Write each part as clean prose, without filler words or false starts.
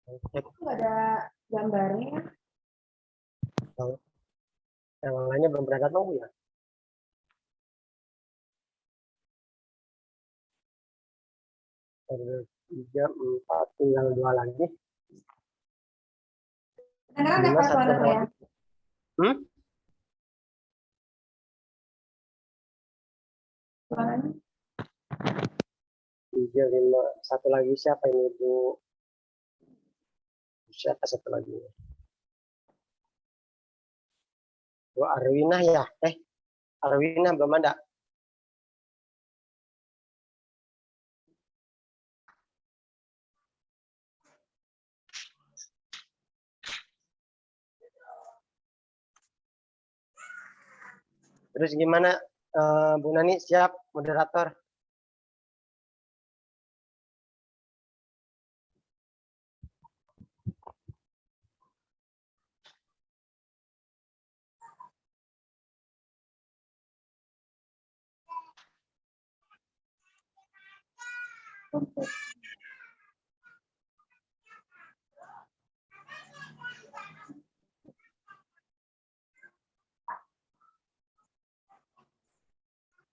Cek Nggak ada gambarnya. yang lainnya belum pernah datang Bu, ya. 3, 4, tinggal 2 lagi. Kedengeran nggak 5, Pak 1 suara orang. saya? Hmm? Suaranya? 3, 5, 1 lagi siapa ini Bu? Siapa satu lagi? Bu Arwina ya? Arwina belum ada. Terus gimana Bu Nani, siap moderator?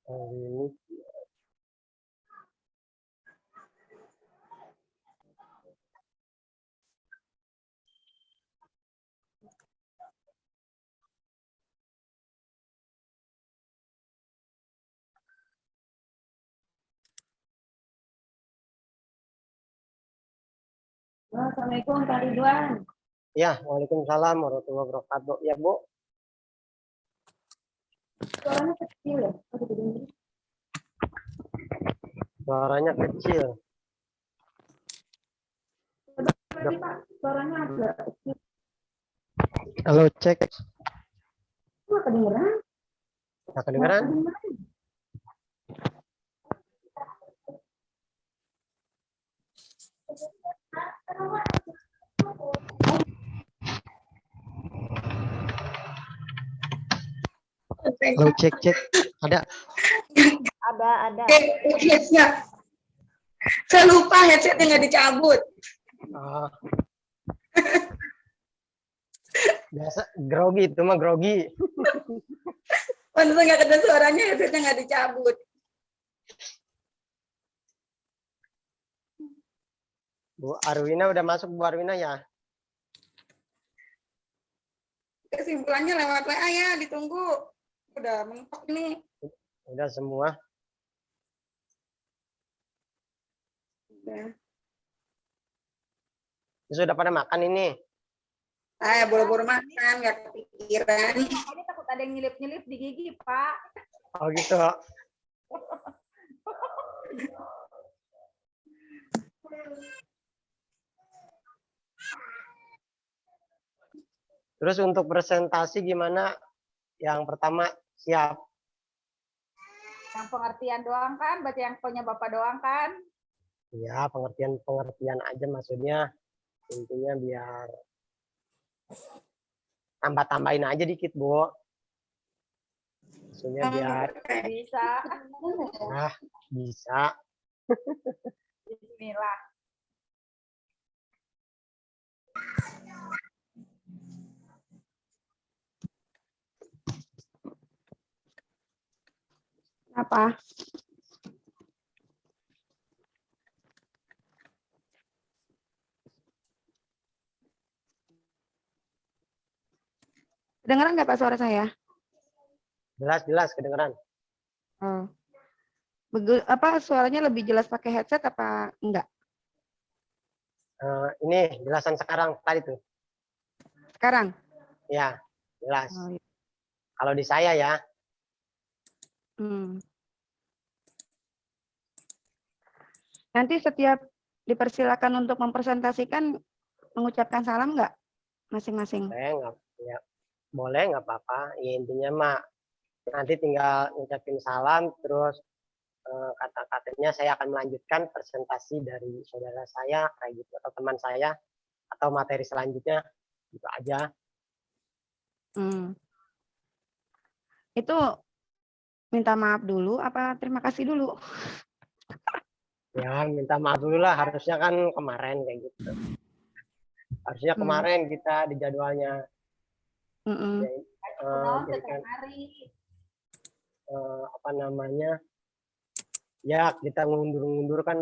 Ini Assalamualaikum Pak Ridwan. ya, waalaikumsalam warahmatullahi wabarakatuh. Ya Bu, Suaranya kecil ya? Oh, gede-gede. suaranya kecil. Berarti Pak, suaranya agak kecil. Halo, cek. Nggak kedengeran? Nggak kedengeran? Halo, cek. Ada? Ada. Headset. Saya lupa headsetnya nggak dicabut. Ah. Biasa grogi itu mah grogi. Pantesan nggak kedengeran suaranya, headsetnya nggak dicabut. Bu Arwina udah masuk Bu Arwina ya? Kesimpulannya lewat WA ya, ditunggu. Udah mentok ini. Udah semua. Udah. Sudah pada makan ini? Saya buru-buru makan, nggak kepikiran. Ini takut ada yang nyelip-nyelip di gigi, Pak. Oh gitu. Terus untuk presentasi gimana? Yang pertama siap. Yang pengertian doang kan? Baca yang punya Bapak doang kan? Ya, pengertian aja maksudnya. Intinya biar tambah-tambahin aja dikit, Bu. Maksudnya biar Bisa. bisa. Bismillah. Apa? Kedengeran nggak Pak suara saya? Jelas kedengeran. Oh. Apa suaranya lebih jelas pakai headset apa enggak? Ini jelasan sekarang tadi tuh. Sekarang? Ya, jelas. Oh, iya. Kalau di saya ya. Nanti setiap dipersilakan untuk mempresentasikan mengucapkan salam nggak masing-masing? Boleh nggak apa-apa. Ya, intinya mah nanti tinggal ngucapin salam, terus kata-katanya saya akan melanjutkan presentasi dari saudara saya kayak gitu, atau teman saya, atau materi selanjutnya gitu aja. Itu minta maaf dulu apa terima kasih dulu? Ya minta maaf dulu lah, harusnya kan kemarin kayak gitu. Harusnya kemarin kita di jadwalnya Mm-mm. jadikan apa namanya, ya kita ngundur-ngundur kan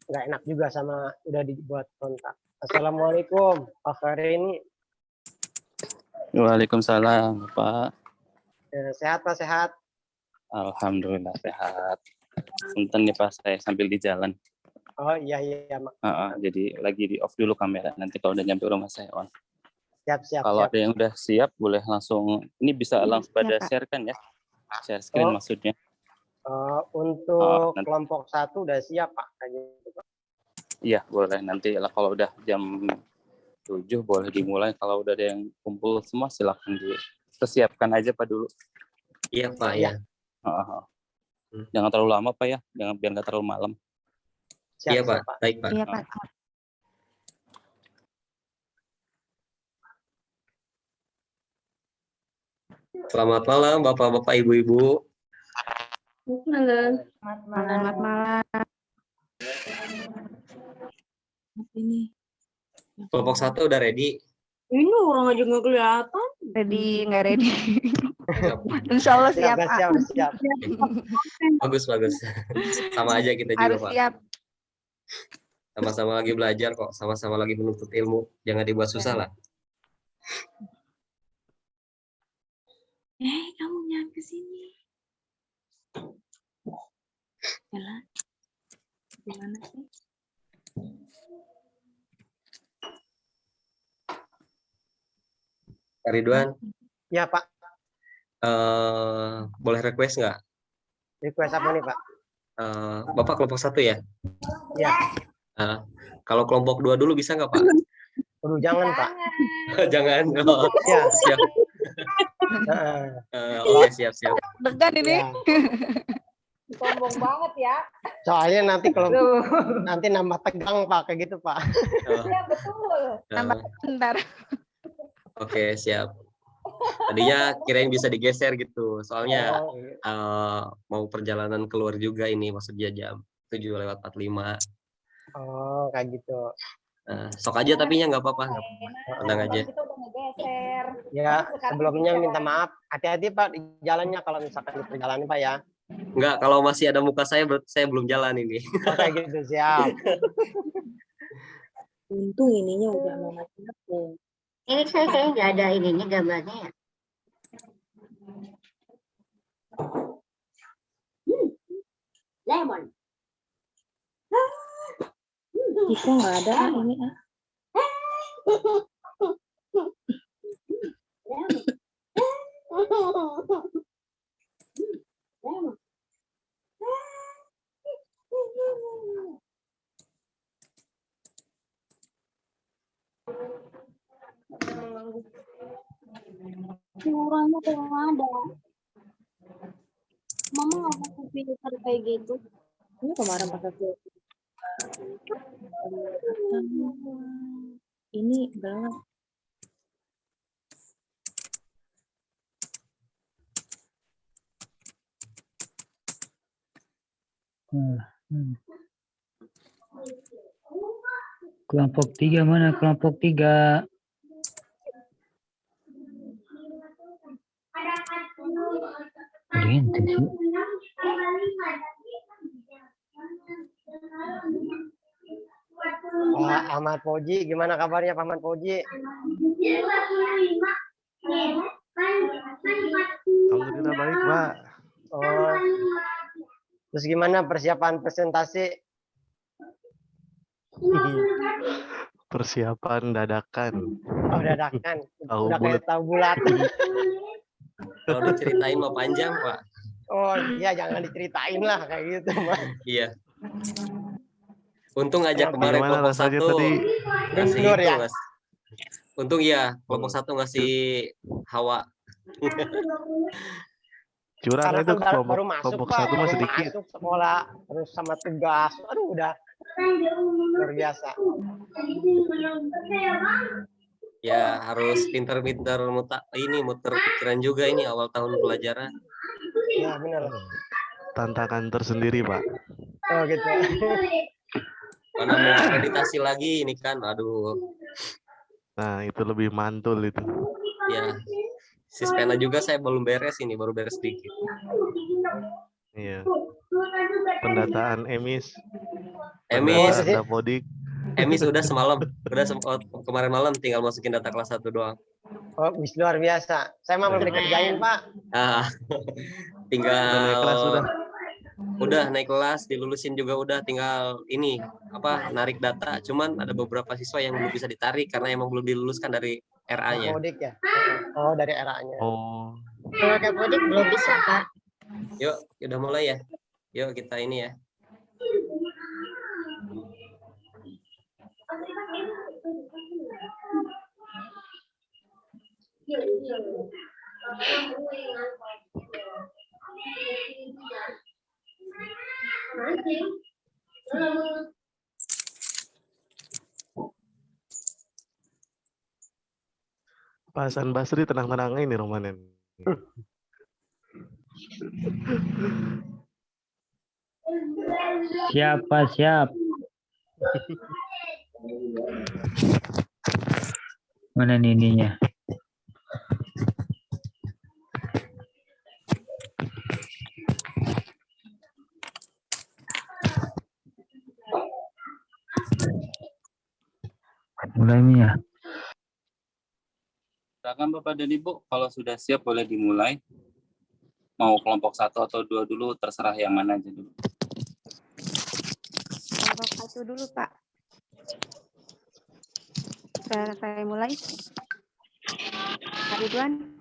nggak enak juga sama udah dibuat kontak. Assalamualaikum Pak Ferry ini. Waalaikumsalam, Pak. Sehat Pak, sehat? Alhamdulillah sehat. Sebentar nih Pak, saya sambil di jalan. Oh iya Mak. Jadi lagi di off dulu kamera. Nanti kalau udah nyampe rumah saya on. Siap. Kalau ada yang udah siap, boleh langsung. Ini bisa langsung pada share kan ya? Share screen maksudnya. Untuk kelompok 1 udah siap Pak. Iya boleh. Nanti lah kalau udah jam 7 boleh dimulai. Kalau udah ada yang kumpul semua silakan dipersiapkan aja Pak dulu. Iya Pak ya. Jangan terlalu lama Pak ya. Jangan biar nggak terlalu malam. Iya Pak. Baik Pak. Iya, Pak. Selamat malam Bapak-bapak, Ibu-ibu. Selamat malam. Ini Kelompok 1 udah ready. orang aja nggak kelihatan. Ready, nggak ready? Insya Allah siap, Pak. Siap. Bagus. Sama aja kita Harus juga Pak. siap. Sama-sama lagi belajar kok. Sama-sama lagi menuntut ilmu. Jangan dibuat susah lah. Kamu nyampe sini. Ella, gimana sih? Pak Ridwan, Ya Pak. boleh request nggak? Request apa nih Pak? Bapak kelompok 1 ya? Ya. Kalau kelompok 2 dulu bisa nggak Pak? Aduh, jangan Pak. Jangan. Ya. Siap. Oke, siap. Degan ini. Ya. Sombong banget ya. Soalnya nanti kalau nanti nambah tegang Pak kayak gitu Pak. Iya betul. Tambah bentar. Oke, siap. Tadinya kirain bisa digeser gitu. Soalnya mau perjalanan keluar juga ini, maksudnya jam 7:45. Oh, kayak gitu. Sok aja tapi nggak apa-apa. Tenang aja. Kita udah ngegeser. Ya, sebelumnya minta maaf. Hati-hati Pak di jalannya kalau misalkan di perjalanan Pak ya. Enggak, kalau masih ada muka saya berarti saya belum jalan ini. Oh, kayak gitu, siap. Untung ininya udah mau mati. Ini saya kayaknya nggak ada ininya gambarnya ya. Lemon. Bisa nggak ada ini Lemon. Curangnya tuh nggak ada. Mama nggak mau filter kayak gitu. Ini kemarin pakai filter. Ini gelap. Kelompok 3 mana? Kelompok 3. Ente sih. Pak Ahmad Fauji, gimana kabarnya Pak Ahmad Fauji? Alhamdulillah baik Pak. Oh. Terus gimana persiapan presentasi? Persiapan dadakan. Oh, dadakan. Tahu Udah bulat. kayak tahu bulat. Kalau diceritain mah panjang, Pak. Oh iya, jangan diceritain lah kayak gitu Pak. Iya. Untung aja kemarin Gimana kelompok rasanya 1 tadi? ngasih Mundur itu, ya? Mas. Untung iya, kelompok 1 ngasih hawa. Curang Karena itu kan baru masuk kelompok Pak, 1 mah baru sedikit. masuk sekolah, terus sama tugas, aduh udah luar biasa. Ya harus pinter-pinter muter pikiran juga ini awal tahun pelajaran. Ya benar. Tantangan tersendiri Pak. Oh gitu. Mana mau akreditasi lagi ini kan, aduh. Nah, itu lebih mantul itu. Ya, si Spena juga saya belum beres ini, baru beres dikit. Iya. Pendataan emis. Emis, Pendataan Dapodik. Emis udah semalam, kemarin malam tinggal masukin data kelas 1 doang. Oh, luar biasa. Saya mah belum dikerjain, Pak. Ah, tinggal Udah naik kelas udah. Udah naik kelas, dilulusin juga udah, tinggal ini apa narik data. Cuman ada beberapa siswa yang belum bisa ditarik karena emang belum diluluskan dari RA-nya. Dapodik ya. Oh, dari RA-nya. Oh, Kalau Dapodik belum bisa, Pak. Yuk, udah mulai ya. Yuk kita ini ya. Pak Hasan Basri tenang-tenang ini Romanen. Siap. Mana ininya? Mulai nih ya. Silakan Bapak dan Ibu, kalau sudah siap boleh dimulai. Mau kelompok 1 atau 2 dulu, terserah yang mana aja dulu. Kelompok 1 dulu, Pak. Saya mulai. Pak Ridwan.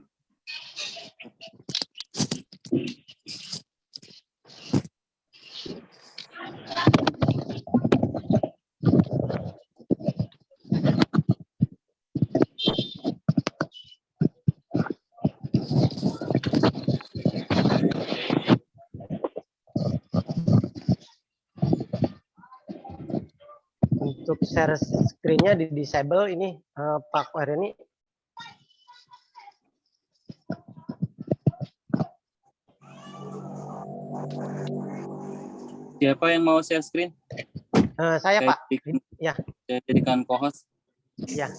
Untuk share screen-nya di disable ini, Pak Wahyuni. Siapa yang mau share screen? Saya, Pak. Ya. Saya jadikan co-host. Ya.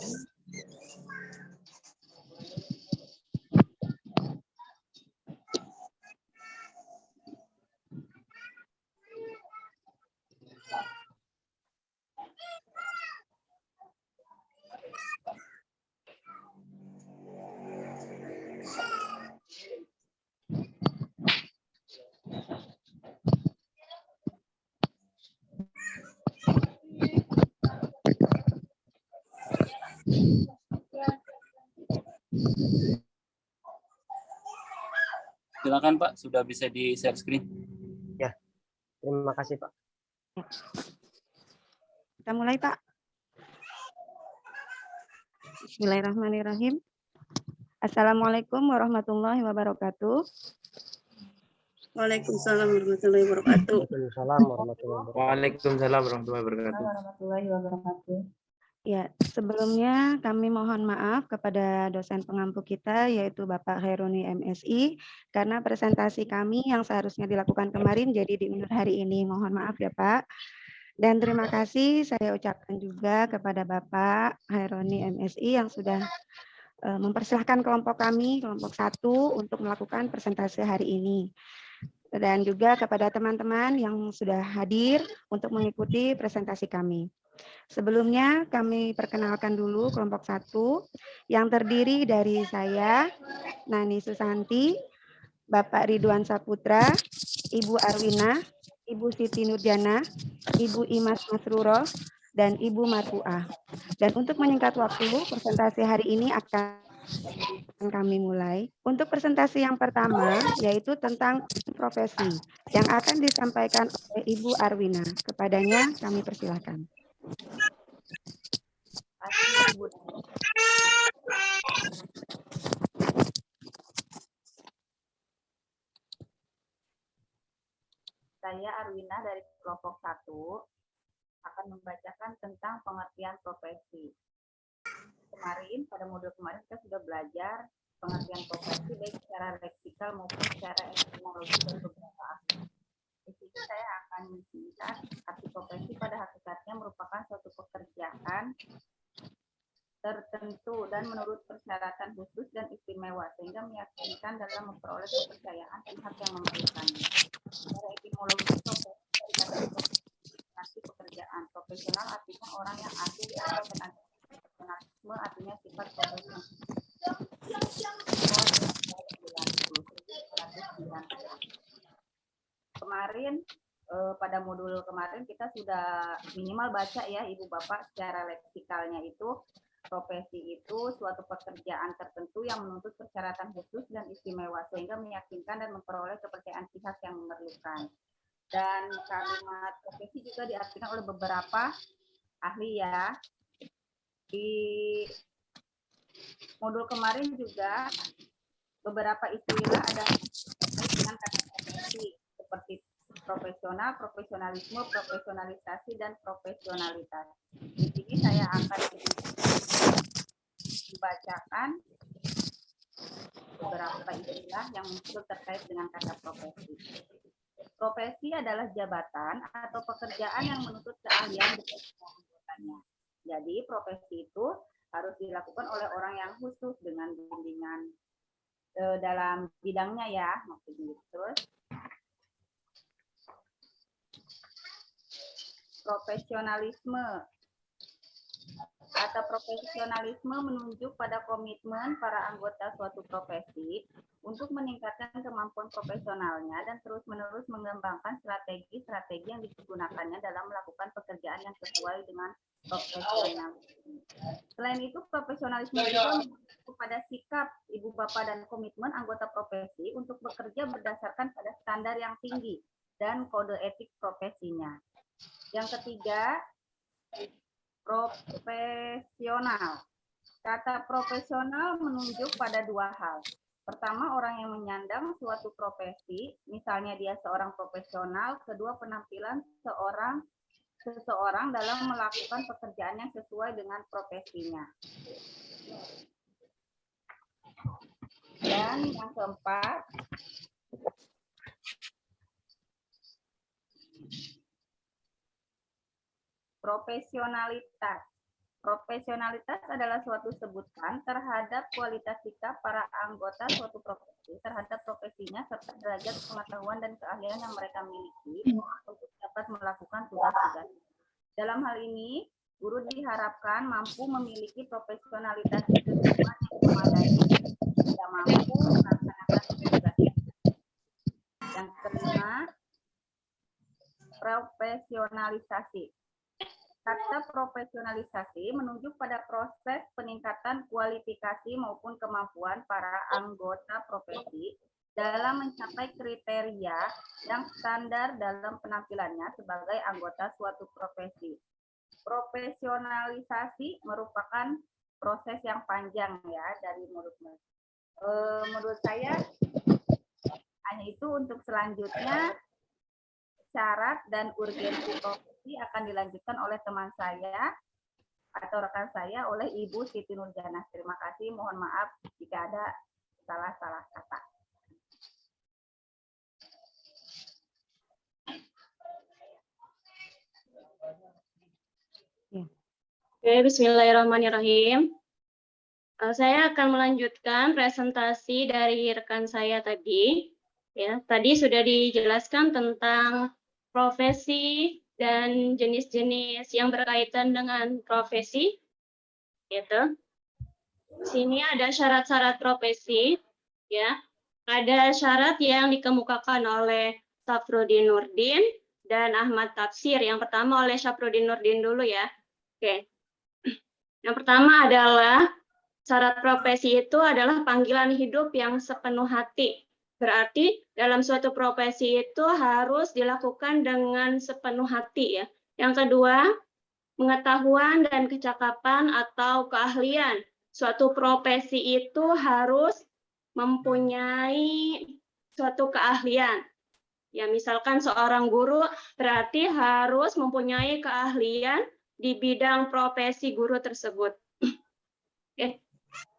Silakan Pak, sudah bisa di share screen. Ya, terima kasih Pak. Kita mulai, Pak. Bismillahirrahmanirrahim. Assalamualaikum warahmatullahi wabarakatuh. Waalaikumsalam warahmatullahi wabarakatuh. Waalaikumsalam warahmatullahi wabarakatuh. Waalaikumsalam warahmatullahi wabarakatuh. Ya, sebelumnya kami mohon maaf kepada dosen pengampu kita yaitu Bapak Haironi MSI karena presentasi kami yang seharusnya dilakukan kemarin jadi diundur hari ini. Mohon maaf ya Pak. Dan terima kasih saya ucapkan juga kepada Bapak Haironi MSI yang sudah mempersilahkan kelompok kami, kelompok 1 untuk melakukan presentasi hari ini. Dan juga kepada teman-teman yang sudah hadir untuk mengikuti presentasi kami. Sebelumnya kami perkenalkan dulu kelompok 1 yang terdiri dari saya, Nani Susanti, Bapak Ridwan Saputra, Ibu Arwina, Ibu Siti Nurjana, Ibu Imas Masruro, dan Ibu Marfuah. Dan untuk menyingkat waktu, presentasi hari ini akan kami mulai. Untuk presentasi yang pertama, yaitu tentang profesi, yang akan disampaikan oleh Ibu Arwina. Kepadanya kami persilahkan. Saya Arwina dari kelompok 1 akan membacakan tentang pengertian profesi. Kemarin, pada modul kemarin kita sudah belajar pengertian profesi baik secara leksikal maupun secara etimologi dan beberapa aspek. Di sini saya akan mensingkat arti profesi pada hakikatnya merupakan suatu pekerjaan tertentu dan menurut persyaratan khusus dan istimewa sehingga meyakinkan dalam memperoleh kepercayaan pihak yang memerlukannya. Secara etimologi profesi pekerjaan profesional artinya orang yang ahli atau profesionalisme artinya sifat profesional. Kemarin pada modul kemarin kita sudah minimal baca ya Ibu Bapak secara leksikalnya itu profesi itu suatu pekerjaan tertentu yang menuntut persyaratan khusus dan istimewa sehingga meyakinkan dan memperoleh kepercayaan pihak yang memerlukan. Dan kalimat profesi juga diartikan oleh beberapa ahli ya. Di modul kemarin juga beberapa istilah ada dengan kata profesi seperti profesional, profesionalisme, profesionalisasi, dan profesionalitas. Di sini saya akan membacakan beberapa istilah yang muncul terkait dengan kata profesi. Profesi adalah jabatan atau pekerjaan yang menuntut keahlian dari anggotanya. Jadi profesi itu harus dilakukan oleh orang yang khusus dengan bimbingan dalam bidangnya ya, maksudnya. Terus profesionalisme atau profesionalisme menunjuk pada komitmen para anggota suatu profesi untuk meningkatkan kemampuan profesionalnya dan terus-menerus mengembangkan strategi-strategi yang digunakannya dalam melakukan pekerjaan yang sesuai dengan profesionalisme. Selain itu, profesionalisme juga menunjuk pada sikap ibu bapak dan komitmen anggota profesi untuk bekerja berdasarkan pada standar yang tinggi dan kode etik profesinya. Yang ketiga, profesional. Kata profesional menunjuk pada dua hal. Pertama, orang yang menyandang suatu profesi, misalnya dia seorang profesional. Kedua, penampilan seseorang dalam melakukan pekerjaan yang sesuai dengan profesinya. Dan yang keempat, profesionalitas. Profesionalitas adalah suatu sebutan terhadap kualitas sikap para anggota suatu profesi terhadap profesinya serta derajat pengetahuan dan keahlian yang mereka miliki untuk dapat melakukan tugas-tugas. Dalam hal ini, guru diharapkan mampu memiliki profesionalitas keseluruhan yang memadai dan mampu melaksanakan tugas. Yang kelima, profesionalisasi. Kata profesionalisasi menunjuk pada proses peningkatan kualifikasi maupun kemampuan para anggota profesi dalam mencapai kriteria yang standar dalam penampilannya sebagai anggota suatu profesi. Profesionalisasi merupakan proses yang panjang ya dari menurut saya hanya itu. Untuk selanjutnya syarat dan urgensi profesi akan dilanjutkan oleh teman saya atau rekan saya oleh Ibu Siti Nurjana. Terima kasih, mohon maaf jika ada salah-salah kata. Oke, bismillahirrahmanirrahim. Saya akan melanjutkan presentasi dari rekan saya tadi. Ya, tadi sudah dijelaskan tentang profesi dan jenis-jenis yang berkaitan dengan profesi. Gitu. Di sini ada syarat-syarat profesi, ya. Ada syarat yang dikemukakan oleh Syafruddin Nurdin dan Ahmad Tafsir. Yang pertama oleh Syafruddin Nurdin dulu ya. Oke. Yang pertama adalah syarat profesi itu adalah panggilan hidup yang sepenuh hati. Berarti dalam suatu profesi itu harus dilakukan dengan sepenuh hati ya. Yang kedua, pengetahuan dan kecakapan atau keahlian. Suatu profesi itu harus mempunyai suatu keahlian. Ya, misalkan seorang guru berarti harus mempunyai keahlian di bidang profesi guru tersebut. Oke.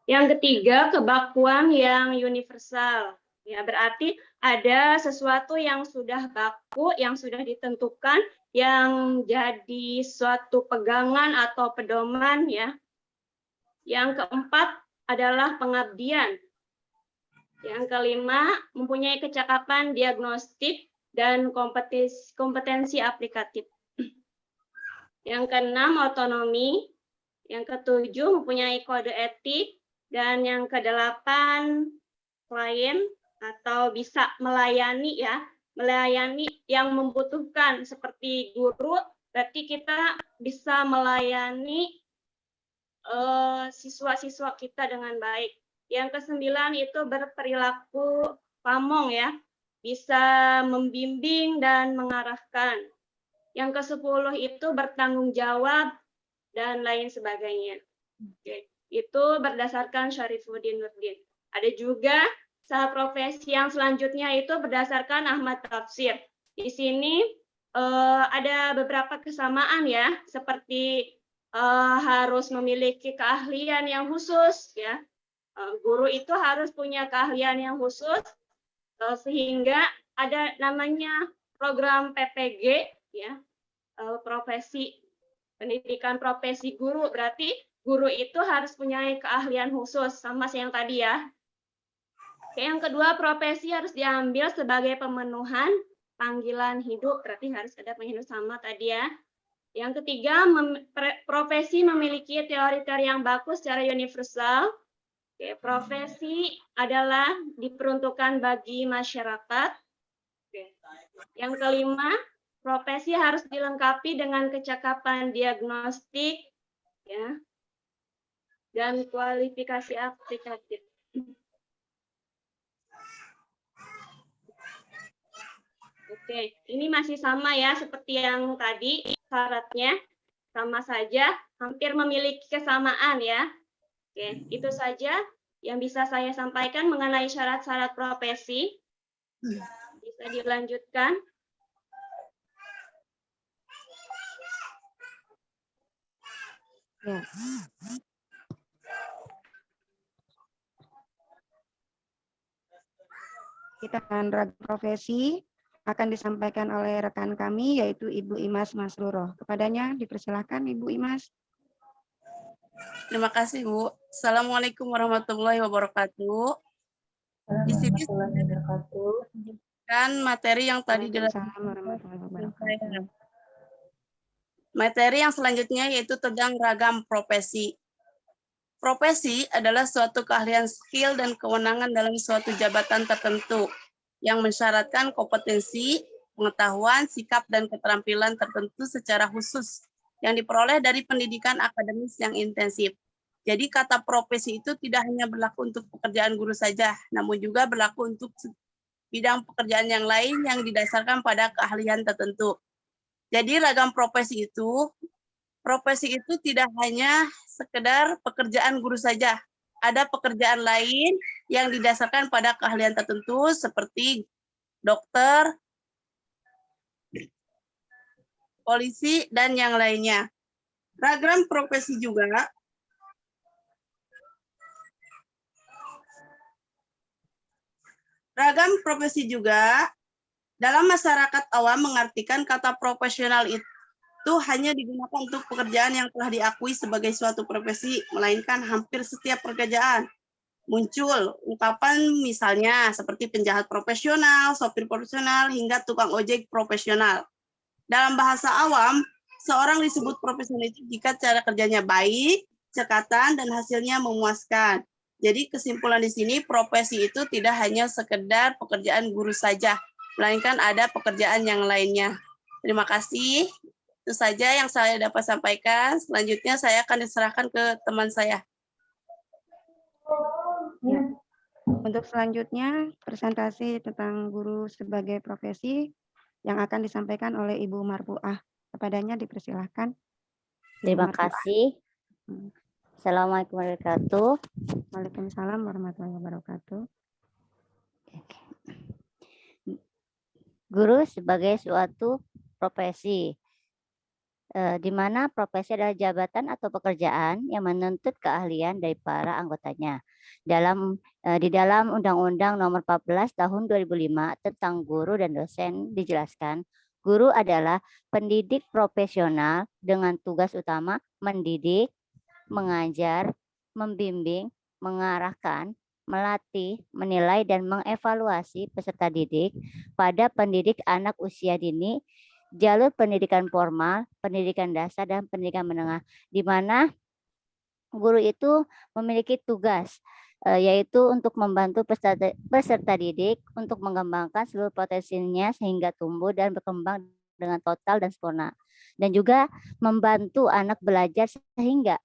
Yang ketiga, kebakuan yang universal. Ya, berarti ada sesuatu yang sudah baku, yang sudah ditentukan, yang jadi suatu pegangan atau pedoman ya Yang keempat adalah pengabdian. Yang kelima, mempunyai kecakapan diagnostik dan kompetensi aplikatif. Yang keenam, otonomi. Yang ketujuh, mempunyai kode etik. Dan yang kedelapan, klien atau bisa melayani ya, melayani yang membutuhkan seperti guru, berarti kita bisa melayani siswa-siswa kita dengan baik. Yang kesembilan itu berperilaku pamong ya, bisa membimbing dan mengarahkan. Yang ke-10 itu bertanggung jawab dan lain sebagainya. Oke. Itu berdasarkan Syarifuddin Nurdin. Ada juga sah profesi yang selanjutnya itu berdasarkan Ahmad Tafsir. Di sini ada beberapa kesamaan ya, seperti harus memiliki keahlian yang khusus ya. Guru itu harus punya keahlian yang khusus sehingga ada namanya program PPG ya, profesi pendidikan profesi guru, berarti guru itu harus punya keahlian khusus sama yang tadi ya. Yang kedua, profesi harus diambil sebagai pemenuhan panggilan hidup, berarti harus ada penghidup sama tadi ya. Yang ketiga, profesi memiliki teori-teori yang bagus secara universal. Oke, profesi adalah diperuntukkan bagi masyarakat. Oke. Yang kelima, profesi harus dilengkapi dengan kecakapan diagnostik ya, dan kualifikasi aplikatif. Oke, ini masih sama ya seperti yang tadi, syaratnya sama saja, hampir memiliki kesamaan ya. Oke, itu saja yang bisa saya sampaikan mengenai syarat-syarat profesi. Bisa dilanjutkan. Ya. Kita akan ragam profesi akan disampaikan oleh rekan kami yaitu Ibu Imas Masruroh. Kepadanya dipersilakan Ibu Imas. Terima kasih Bu. Assalamualaikum warahmatullahi wabarakatuh. Di sini kan materi yang tadi materi yang selanjutnya yaitu tentang ragam profesi. Profesi adalah suatu keahlian skill dan kewenangan dalam suatu jabatan tertentu yang mensyaratkan kompetensi, pengetahuan, sikap, dan keterampilan tertentu secara khusus yang diperoleh dari pendidikan akademis yang intensif. Jadi kata profesi itu tidak hanya berlaku untuk pekerjaan guru saja, namun juga berlaku untuk bidang pekerjaan yang lain yang didasarkan pada keahlian tertentu. Jadi ragam profesi itu tidak hanya sekedar pekerjaan guru saja. Ada pekerjaan lain yang didasarkan pada keahlian tertentu seperti dokter, polisi, dan yang lainnya. Ragam profesi juga dalam masyarakat awam mengartikan kata profesional itu hanya digunakan untuk pekerjaan yang telah diakui sebagai suatu profesi, melainkan hampir setiap pekerjaan muncul ungkapan misalnya seperti penjahat profesional, sopir profesional, hingga tukang ojek profesional. Dalam bahasa awam, seorang disebut profesional itu jika cara kerjanya baik, cekatan, dan hasilnya memuaskan. Jadi kesimpulan di sini, profesi itu tidak hanya sekedar pekerjaan guru saja, melainkan ada pekerjaan yang lainnya. Terima kasih. Itu saja yang saya dapat sampaikan. Selanjutnya saya akan diserahkan ke teman saya. Ya. Untuk selanjutnya, presentasi tentang guru sebagai profesi yang akan disampaikan oleh Ibu Marfuah. Kepadanya dipersilahkan. Terima kasih. Assalamualaikum warahmatullahi wabarakatuh. Waalaikumsalam warahmatullahi wabarakatuh. Guru sebagai suatu profesi, di mana profesi adalah jabatan atau pekerjaan yang menuntut keahlian dari para anggotanya. Di dalam Undang-Undang Nomor 14 Tahun 2005 tentang guru dan dosen dijelaskan, guru adalah pendidik profesional dengan tugas utama mendidik, mengajar, membimbing, mengarahkan, melatih, menilai, dan mengevaluasi peserta didik pada pendidik anak usia dini, jalur pendidikan formal, pendidikan dasar, dan pendidikan menengah, di mana guru itu memiliki tugas yaitu untuk membantu peserta didik untuk mengembangkan seluruh potensinya sehingga tumbuh dan berkembang dengan total dan sempurna, dan juga membantu anak belajar sehingga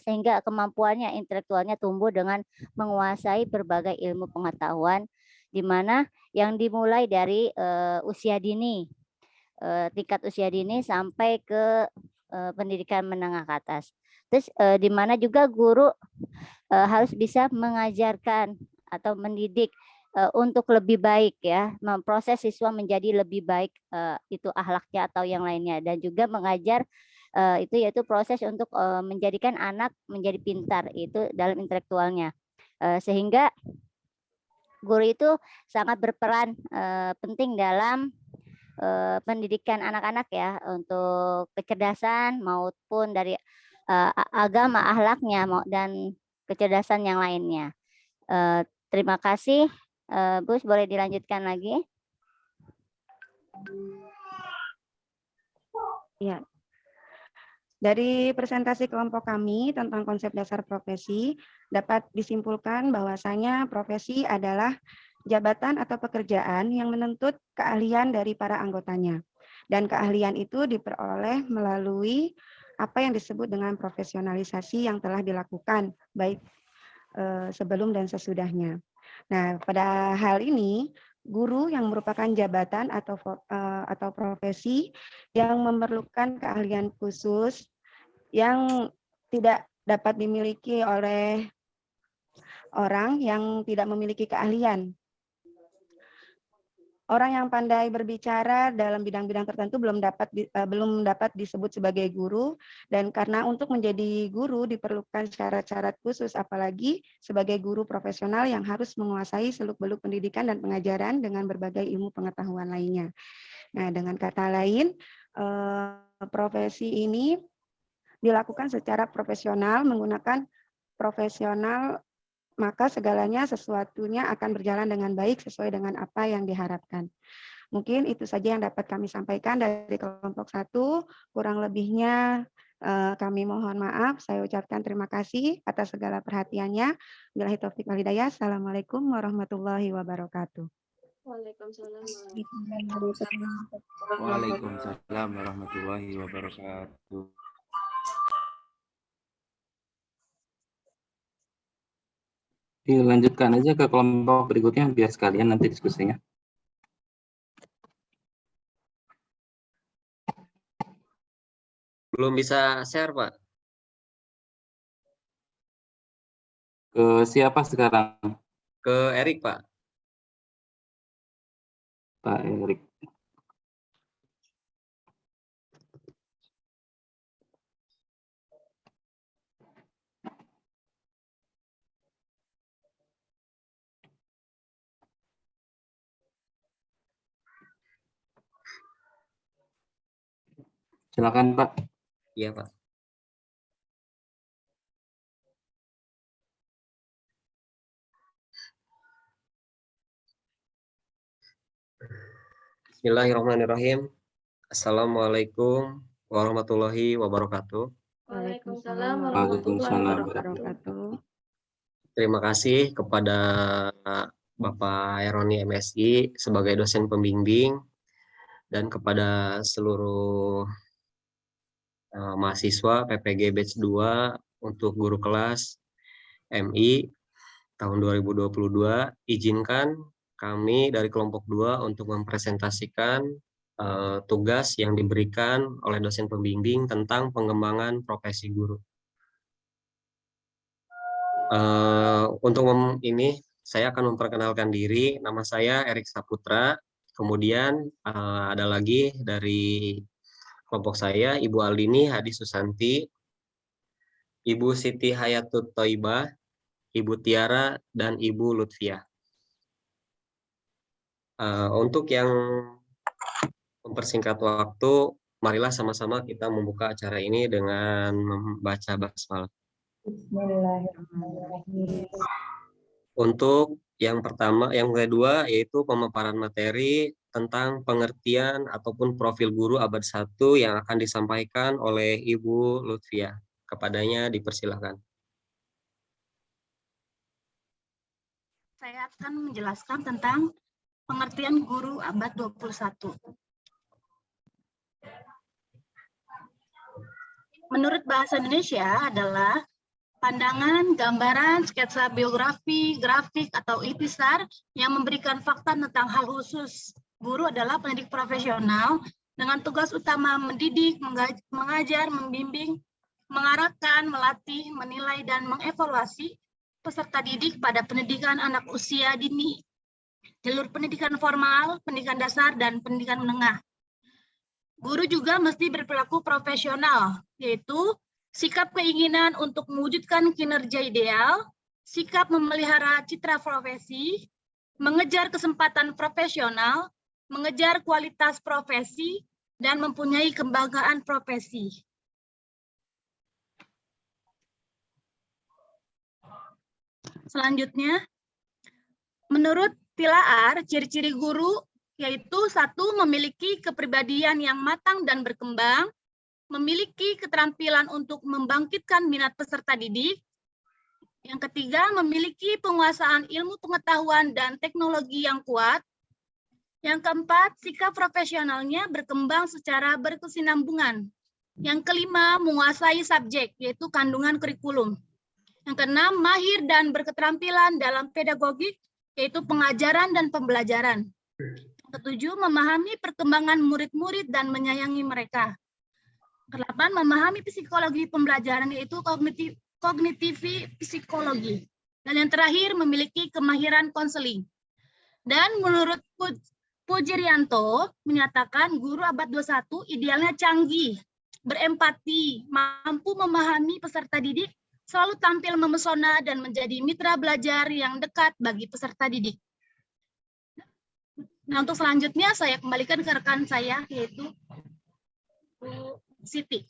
sehingga kemampuannya intelektualnya tumbuh dengan menguasai berbagai ilmu pengetahuan, di mana yang dimulai dari usia dini, tingkat usia dini sampai ke pendidikan menengah ke atas. Terus di mana juga guru harus bisa mengajarkan atau mendidik untuk lebih baik ya, memproses siswa menjadi lebih baik, itu akhlaknya atau yang lainnya, dan juga mengajar itu yaitu proses untuk menjadikan anak menjadi pintar itu dalam intelektualnya, sehingga guru itu sangat berperan penting dalam pendidikan anak-anak ya, untuk kecerdasan maupun dari agama, akhlaknya dan kecerdasan yang lainnya. Terima kasih, Bu, boleh dilanjutkan lagi? Ya. Dari presentasi kelompok kami tentang konsep dasar profesi, dapat disimpulkan bahwasanya profesi adalah jabatan atau pekerjaan yang menuntut keahlian dari para anggotanya. Dan keahlian itu diperoleh melalui apa yang disebut dengan profesionalisasi yang telah dilakukan, baik sebelum dan sesudahnya. Nah, pada hal ini, guru yang merupakan jabatan atau profesi yang memerlukan keahlian khusus yang tidak dapat dimiliki oleh orang yang tidak memiliki keahlian. Orang yang pandai berbicara dalam bidang-bidang tertentu belum dapat disebut sebagai guru, dan karena untuk menjadi guru diperlukan syarat-syarat khusus, apalagi sebagai guru profesional yang harus menguasai seluk-beluk pendidikan dan pengajaran dengan berbagai ilmu pengetahuan lainnya. Nah, dengan kata lain, profesi ini dilakukan secara profesional, menggunakan profesional, maka segalanya sesuatunya akan berjalan dengan baik sesuai dengan apa yang diharapkan. Mungkin itu saja yang dapat kami sampaikan dari kelompok 1. Kurang lebihnya kami mohon maaf. Saya ucapkan terima kasih atas segala perhatiannya. Billahi taufik wal hidayah. Assalamualaikum warahmatullahi wabarakatuh. Waalaikumsalam. Waalaikumsalam warahmatullahi wabarakatuh. Dilanjutkan aja ke kelompok berikutnya biar sekalian nanti diskusinya. Belum bisa share, Pak. Ke siapa sekarang? Ke Erik, Pak. Pak Erik. Silakan, Pak. Iya, Pak. Bismillahirrahmanirrahim. Assalamualaikum warahmatullahi wabarakatuh. Waalaikumsalam Waalaikumsalam. wabarakatuh. Terima kasih kepada Bapak Heroni MSI sebagai dosen pembimbing dan kepada seluruh mahasiswa PPG Batch 2 untuk guru kelas MI tahun 2022. Izinkan kami dari kelompok 2 untuk mempresentasikan tugas yang diberikan oleh dosen pembimbing tentang pengembangan profesi guru. Untuk ini saya akan memperkenalkan diri. Nama saya Erik Saputra. Kemudian ada lagi dari kelompok saya Ibu Aldini Hadi Susanti, Ibu Siti Hayatut Thoibah, Ibu Tiara, dan Ibu Lutfiah. Untuk yang mempersingkat waktu, marilah sama-sama kita membuka acara ini dengan membaca basmalah. Bismillahirrahmanirrahim. Untuk yang kedua yaitu pemaparan materi tentang pengertian ataupun profil guru abad 1 yang akan disampaikan oleh Ibu Lutfia. Kepadanya dipersilakan. Saya akan menjelaskan tentang pengertian guru abad 21. Menurut bahasa Indonesia adalah pandangan, gambaran, sketsa biografi, grafik, atau ikhtisar yang memberikan fakta tentang hal khusus. Guru adalah pendidik profesional dengan tugas utama mendidik, mengajar, membimbing, mengarahkan, melatih, menilai, dan mengevaluasi peserta didik pada pendidikan anak usia dini, jalur pendidikan formal, pendidikan dasar, dan pendidikan menengah. Guru juga mesti berperilaku profesional, yaitu sikap keinginan untuk mewujudkan kinerja ideal, sikap memelihara citra profesi, mengejar kesempatan profesional, mengejar kualitas profesi, dan mempunyai kebanggaan profesi. Selanjutnya, menurut Tilaar, ciri-ciri guru yaitu 1. Memiliki kepribadian yang matang dan berkembang, memiliki keterampilan untuk membangkitkan minat peserta didik. Yang ketiga, memiliki penguasaan ilmu pengetahuan dan teknologi yang kuat. Yang keempat, sikap profesionalnya berkembang secara berkesinambungan. Yang kelima, menguasai subjek, yaitu kandungan kurikulum. Yang keenam, mahir dan berketerampilan dalam pedagogik, yaitu pengajaran dan pembelajaran. Yang ketujuh, memahami perkembangan murid-murid dan menyayangi mereka. Kedelapan, memahami psikologi pembelajaran, yaitu kognitivi psikologi. Dan yang terakhir, memiliki kemahiran konseling. Dan menurut Pujirianto menyatakan guru abad 21 idealnya canggih, berempati, mampu memahami peserta didik, selalu tampil memesona dan menjadi mitra belajar yang dekat bagi peserta didik. Nah, untuk selanjutnya saya kembalikan ke rekan saya, yaitu Bu Siti.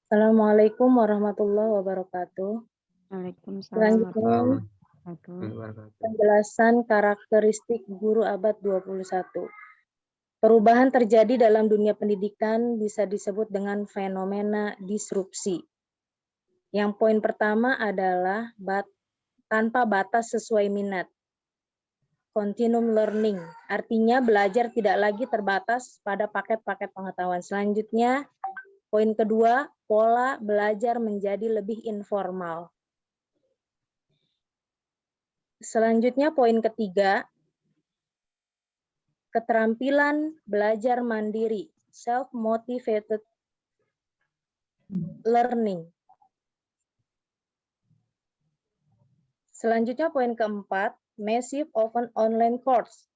Assalamualaikum warahmatullahi wabarakatuh. Waalaikumsalam. Selanjutnya, penjelasan karakteristik guru abad 21. Perubahan terjadi dalam dunia pendidikan bisa disebut dengan fenomena disrupsi. Yang poin pertama adalah tanpa batas sesuai minat. Continuum learning, artinya belajar tidak lagi terbatas pada paket-paket pengetahuan. Selanjutnya, poin kedua, pola belajar menjadi lebih informal. Selanjutnya, poin ketiga, keterampilan belajar mandiri, self-motivated learning. Selanjutnya, poin keempat, massive open online course.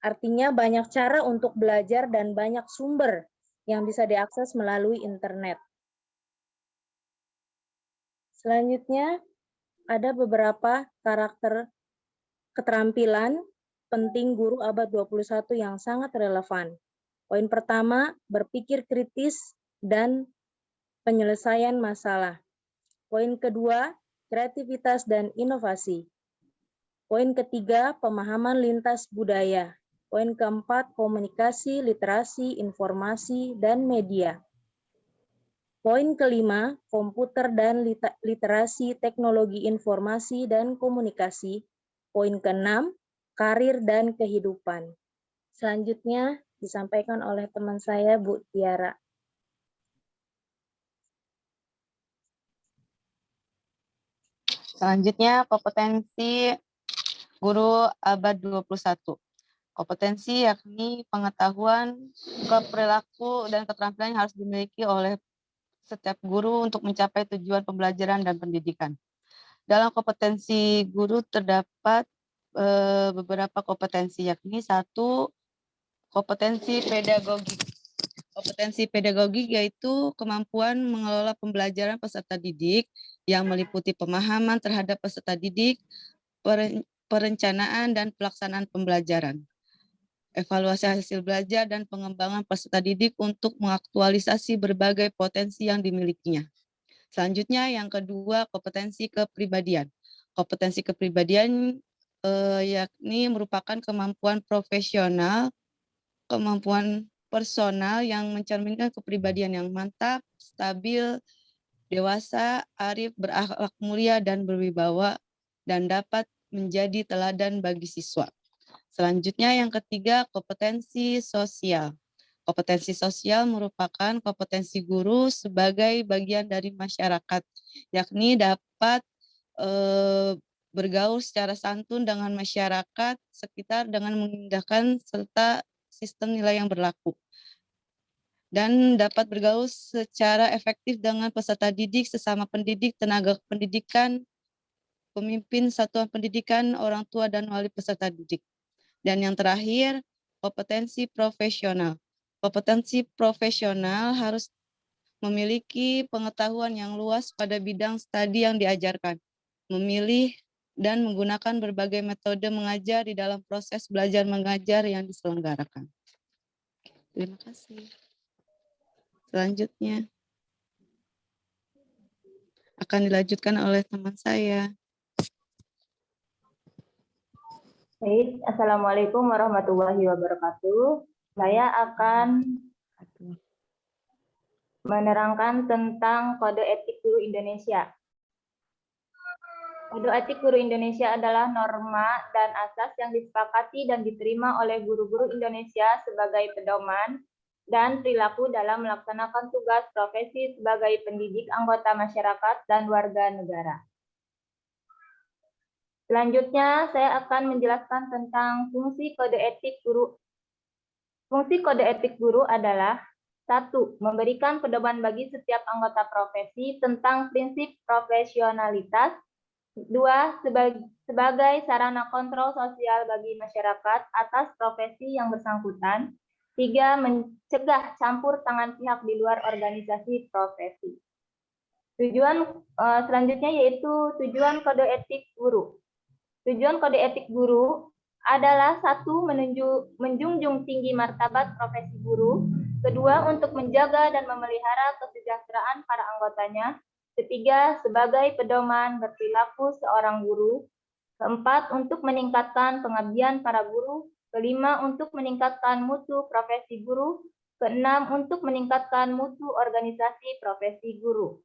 Artinya banyak cara untuk belajar dan banyak sumber yang bisa diakses melalui internet. Selanjutnya, ada beberapa karakter keterampilan penting guru abad 21 yang sangat relevan. Poin pertama, berpikir kritis dan penyelesaian masalah. Poin kedua, kreativitas dan inovasi. Poin ketiga, pemahaman lintas budaya. Poin keempat, komunikasi, literasi, informasi, dan media. Poin kelima, komputer dan literasi teknologi informasi dan komunikasi. Poin keenam, karir dan kehidupan. Selanjutnya disampaikan oleh teman saya, Bu Tiara. Selanjutnya, kompetensi guru abad 21. Kompetensi yakni pengetahuan, perilaku, dan keterampilan yang harus dimiliki oleh setiap guru untuk mencapai tujuan pembelajaran dan pendidikan. Dalam kompetensi guru terdapat beberapa kompetensi, yakni 1, kompetensi pedagogik. Kompetensi pedagogik yaitu kemampuan mengelola pembelajaran peserta didik yang meliputi pemahaman terhadap peserta didik, perencanaan dan pelaksanaan pembelajaran, evaluasi hasil belajar, dan pengembangan peserta didik untuk mengaktualisasi berbagai potensi yang dimilikinya. Selanjutnya yang kedua, kompetensi kepribadian. Kompetensi kepribadian yakni merupakan kemampuan profesional, kemampuan personal yang mencerminkan kepribadian yang mantap, stabil, dewasa, arif, berakhlak mulia, dan berwibawa, dan dapat menjadi teladan bagi siswa. Selanjutnya yang ketiga, kompetensi sosial. Kompetensi sosial merupakan kompetensi guru sebagai bagian dari masyarakat, yakni dapat bergaul secara santun dengan masyarakat sekitar dengan mengindahkan serta sistem nilai yang berlaku. Dan dapat bergaul secara efektif dengan peserta didik, sesama pendidik, tenaga pendidikan, pemimpin satuan pendidikan, orang tua, dan wali peserta didik. Dan yang terakhir, kompetensi profesional. Kompetensi profesional harus memiliki pengetahuan yang luas pada bidang studi yang diajarkan, memilih dan menggunakan berbagai metode mengajar di dalam proses belajar mengajar yang diselenggarakan. Terima kasih. Selanjutnya akan dilanjutkan oleh teman saya. Baik, Assalamualaikum warahmatullahi wabarakatuh. Saya akan menerangkan tentang Kode Etik Guru Indonesia. Kode Etik Guru Indonesia adalah norma dan asas yang disepakati dan diterima oleh guru-guru Indonesia sebagai pedoman dan perilaku dalam melaksanakan tugas profesi sebagai pendidik, anggota masyarakat, dan warga negara. Selanjutnya, saya akan menjelaskan tentang fungsi kode etik guru. Fungsi kode etik guru adalah 1. Memberikan pedoman bagi setiap anggota profesi tentang prinsip profesionalitas. 2. Sebagai sarana kontrol sosial bagi masyarakat atas profesi yang bersangkutan. 3. Mencegah campur tangan pihak di luar organisasi profesi. Tujuan selanjutnya yaitu tujuan kode etik guru. Tujuan kode etik guru adalah 1. Menjunjung tinggi martabat profesi guru. 2. Untuk menjaga dan memelihara kesejahteraan para anggotanya. 3. Sebagai pedoman berperilaku seorang guru. 4. Untuk meningkatkan pengabdian para guru. 5. Untuk meningkatkan mutu profesi guru. 6. Untuk meningkatkan mutu organisasi profesi guru.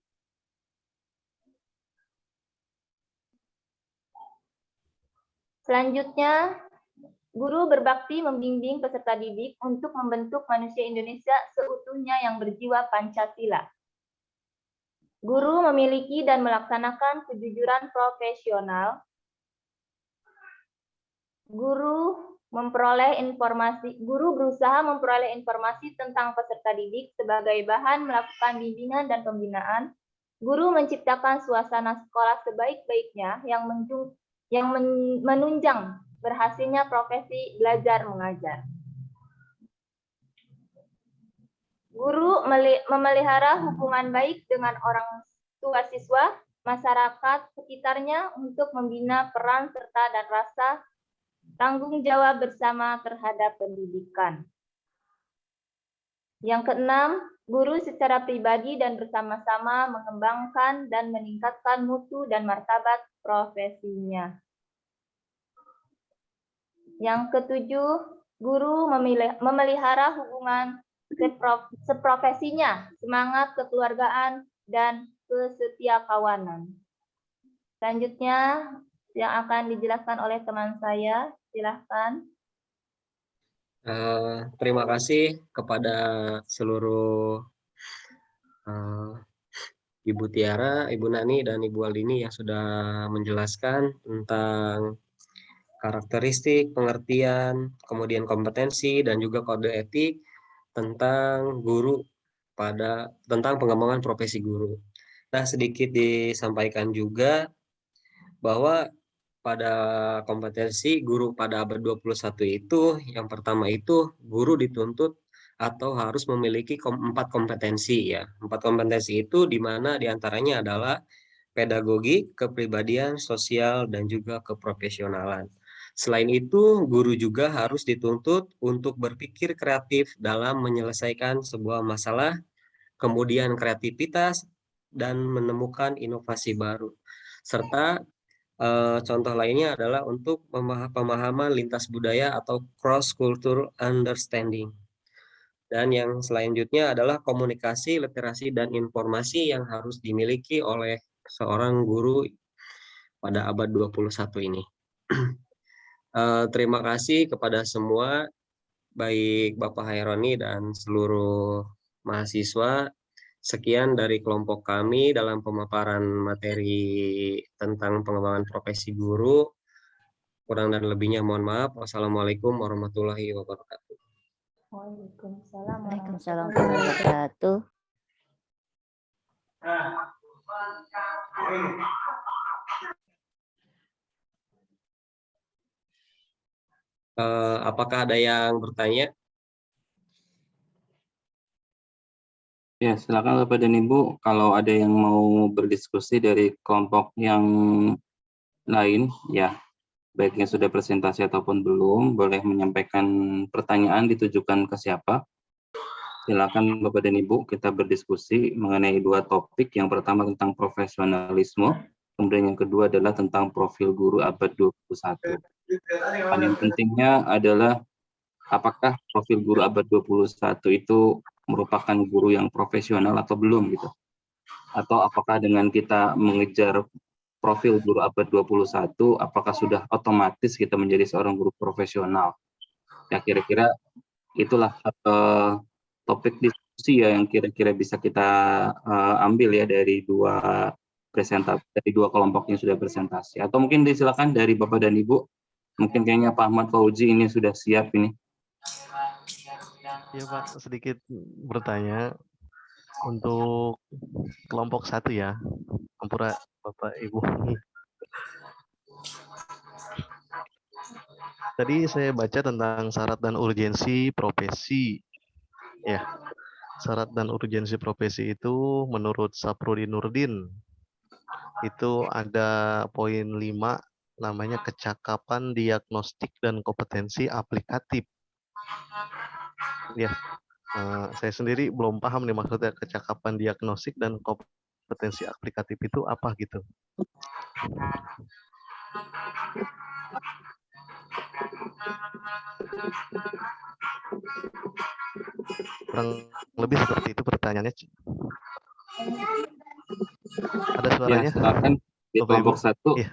Selanjutnya, guru berbakti membimbing peserta didik untuk membentuk manusia Indonesia seutuhnya yang berjiwa Pancasila. Guru memiliki dan melaksanakan kejujuran profesional. Guru berusaha memperoleh informasi tentang peserta didik sebagai bahan melakukan bimbingan dan pembinaan. Guru menciptakan suasana sekolah sebaik-baiknya yang menunjang berhasilnya profesi belajar mengajar. Guru memelihara hubungan baik dengan orang tua siswa, masyarakat sekitarnya untuk membina peran serta dan rasa tanggung jawab bersama terhadap pendidikan. Yang keenam, guru secara pribadi dan bersama-sama mengembangkan dan meningkatkan mutu dan martabat profesinya. Yang ketujuh, guru memelihara hubungan seprofesinya, semangat kekeluargaan, dan kesetiakawanan. Selanjutnya, yang akan dijelaskan oleh teman saya, silahkan. Terima kasih kepada seluruh Ibu Tiara, Ibu Nani, dan Ibu Aldini yang sudah menjelaskan tentang karakteristik, pengertian, kemudian kompetensi, dan juga kode etik tentang guru tentang pengembangan profesi guru. Nah, sedikit disampaikan juga bahwa pada kompetensi guru pada abad 21 itu, yang pertama itu guru dituntut atau harus memiliki 4 kompetensi ya. 4 kompetensi itu di mana diantaranya adalah pedagogi, kepribadian, sosial, dan juga keprofesionalan. Selain itu, guru juga harus dituntut untuk berpikir kreatif dalam menyelesaikan sebuah masalah, kemudian kreativitas dan menemukan inovasi baru. Serta contoh lainnya adalah untuk pemahaman lintas budaya atau cross-cultural understanding. Dan yang selanjutnya adalah komunikasi, literasi, dan informasi yang harus dimiliki oleh seorang guru pada abad 21 ini. Terima kasih kepada semua, baik Bapak Haironi dan seluruh mahasiswa. Sekian dari kelompok kami dalam pemaparan materi tentang pengembangan profesi guru. Kurang dan lebihnya mohon maaf. Wassalamualaikum warahmatullahi wabarakatuh. Waalaikumsalam warahmatullahi wabarakatuh. Apakah ada yang bertanya? Ya, silakan Bapak dan Ibu, kalau ada yang mau berdiskusi dari kelompok yang lain, ya, baik yang sudah presentasi ataupun belum, boleh menyampaikan pertanyaan ditujukan ke siapa. Silakan Bapak dan Ibu, kita berdiskusi mengenai dua topik. Yang pertama tentang profesionalisme, kemudian yang kedua adalah tentang profil guru abad 21. Yang pentingnya adalah apakah profil guru abad 21 itu merupakan guru yang profesional atau belum gitu. Atau apakah dengan kita mengejar profil guru abad 21, apakah sudah otomatis kita menjadi seorang guru profesional. Ya kira-kira itulah topik diskusi ya yang kira-kira bisa kita ambil ya dari dua kelompok yang sudah presentasi. Atau mungkin disilakan dari Bapak dan Ibu. Mungkin kayaknya Pak Ahmad Fauzi ini sudah siap ini. Ya Pak, sedikit bertanya untuk kelompok 1 ya. Ampura Bapak Ibu. Tadi saya baca tentang syarat dan urgensi profesi. Ya, syarat dan urgensi profesi itu menurut Saprudi Nurdin itu ada poin 5 namanya kecakapan diagnostik dan kompetensi aplikatif. Ya, saya sendiri belum paham nih maksudnya kecakapan diagnostik dan kompetensi aplikatif itu apa gitu. Kurang lebih seperti itu pertanyaannya. Ada suaranya? Ya, silakan di kelompok 1. Ya.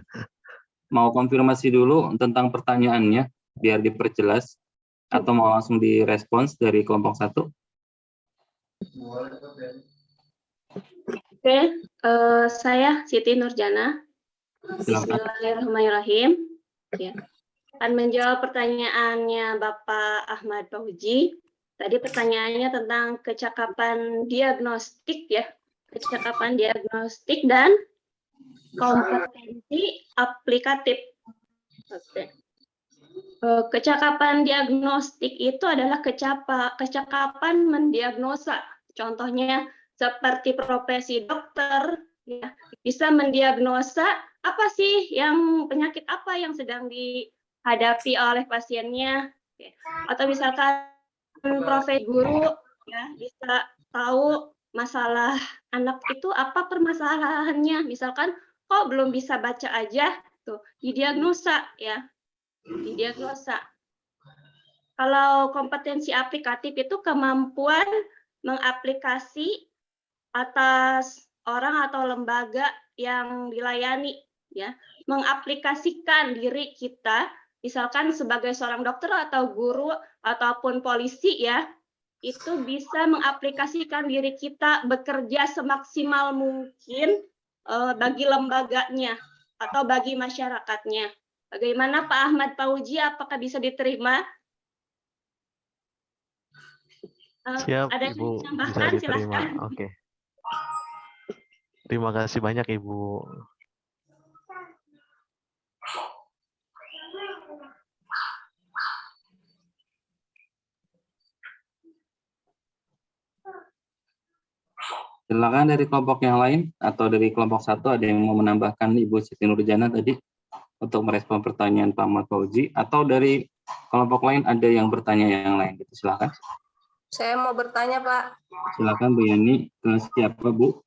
Mau konfirmasi dulu tentang pertanyaannya biar diperjelas atau mau langsung direspons dari kelompok 1? Oke, saya Siti Nurjana. Bismillahirrahmanirrahim. Ya. Akan menjawab pertanyaannya Bapak Ahmad Fauzi. Tadi pertanyaannya tentang kecakapan diagnostik ya, kecakapan diagnostik dan kompetensi aplikatif. Oke. Kecakapan diagnostik itu adalah kecakapan mendiagnosa. Contohnya seperti profesi dokter, ya, bisa mendiagnosa apa sih yang penyakit apa yang sedang dihadapi oleh pasiennya, atau misalkan profesi guru, ya, bisa tahu masalah anak itu apa permasalahannya, misalkan kok belum bisa baca aja, tuh didiagnosa ya. Didiagnosa. Kalau kompetensi aplikatif itu kemampuan mengaplikasi atas orang atau lembaga yang dilayani, ya, mengaplikasikan diri kita, misalkan sebagai seorang dokter atau guru ataupun polisi, ya, itu bisa mengaplikasikan diri kita bekerja semaksimal mungkin bagi lembaganya atau bagi masyarakatnya. Bagaimana Pak Ahmad Fauzi, apakah bisa diterima? Siap, ada Ibu, yang bisa tambahkan, diterima. silahkan. Oke. Terima kasih banyak, Ibu. Silakan dari kelompok yang lain atau dari kelompok 1 ada yang mau menambahkan Ibu Siti Nurjana tadi untuk merespon pertanyaan Pak Ahmad Fauzi, atau dari kelompok lain ada yang bertanya yang lain gitu. Silakan. Saya mau bertanya, Pak. Silakan Bu Yani. Ke siapa Bu?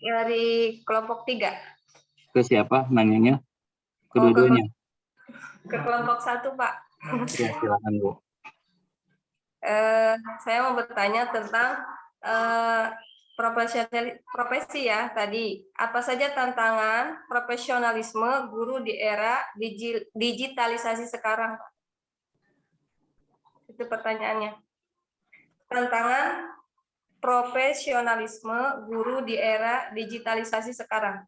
dari kelompok 3. Ke siapa nanyanya? Kedua-duanya. Ke kelompok 1, Pak. Ya, silakan Bu. Saya mau bertanya tentang profesi ya tadi. Apa saja tantangan profesionalisme guru di era digitalisasi sekarang, Pak? Itu pertanyaannya. Tantangan profesionalisme guru di era digitalisasi sekarang.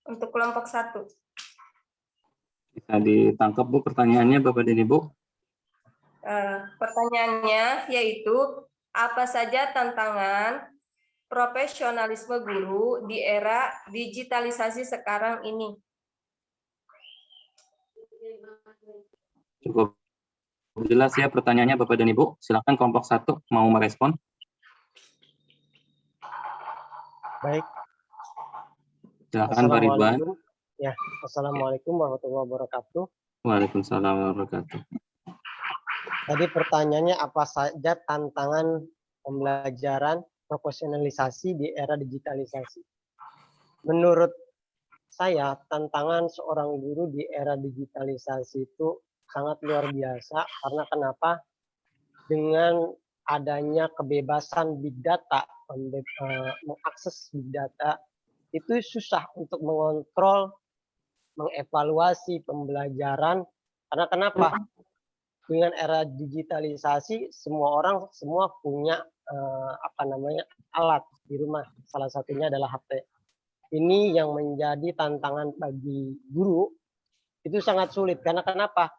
Untuk kelompok 1. Bisa ditangkap Bu pertanyaannya Bapak dan Ibu? Pertanyaannya yaitu apa saja tantangan profesionalisme guru di era digitalisasi sekarang ini? Cukup jelas ya pertanyaannya Bapak dan Ibu. Silakan kelompok 1 mau merespon. Baik. Silakan Pak Ridwan. Ya, Assalamualaikum warahmatullahi wabarakatuh. Waalaikumsalam warahmatullahi wabarakatuh. Tadi pertanyaannya apa saja tantangan pembelajaran profesionalisasi di era digitalisasi? Menurut saya, tantangan seorang guru di era digitalisasi itu sangat luar biasa. Karena kenapa? Dengan adanya kebebasan big data, mengakses big data, itu susah untuk mengontrol, mengevaluasi pembelajaran. Karena kenapa? Dengan era digitalisasi, semua orang punya alat di rumah. Salah satunya adalah HP. Ini yang menjadi tantangan bagi guru. Itu sangat sulit. Karena kenapa?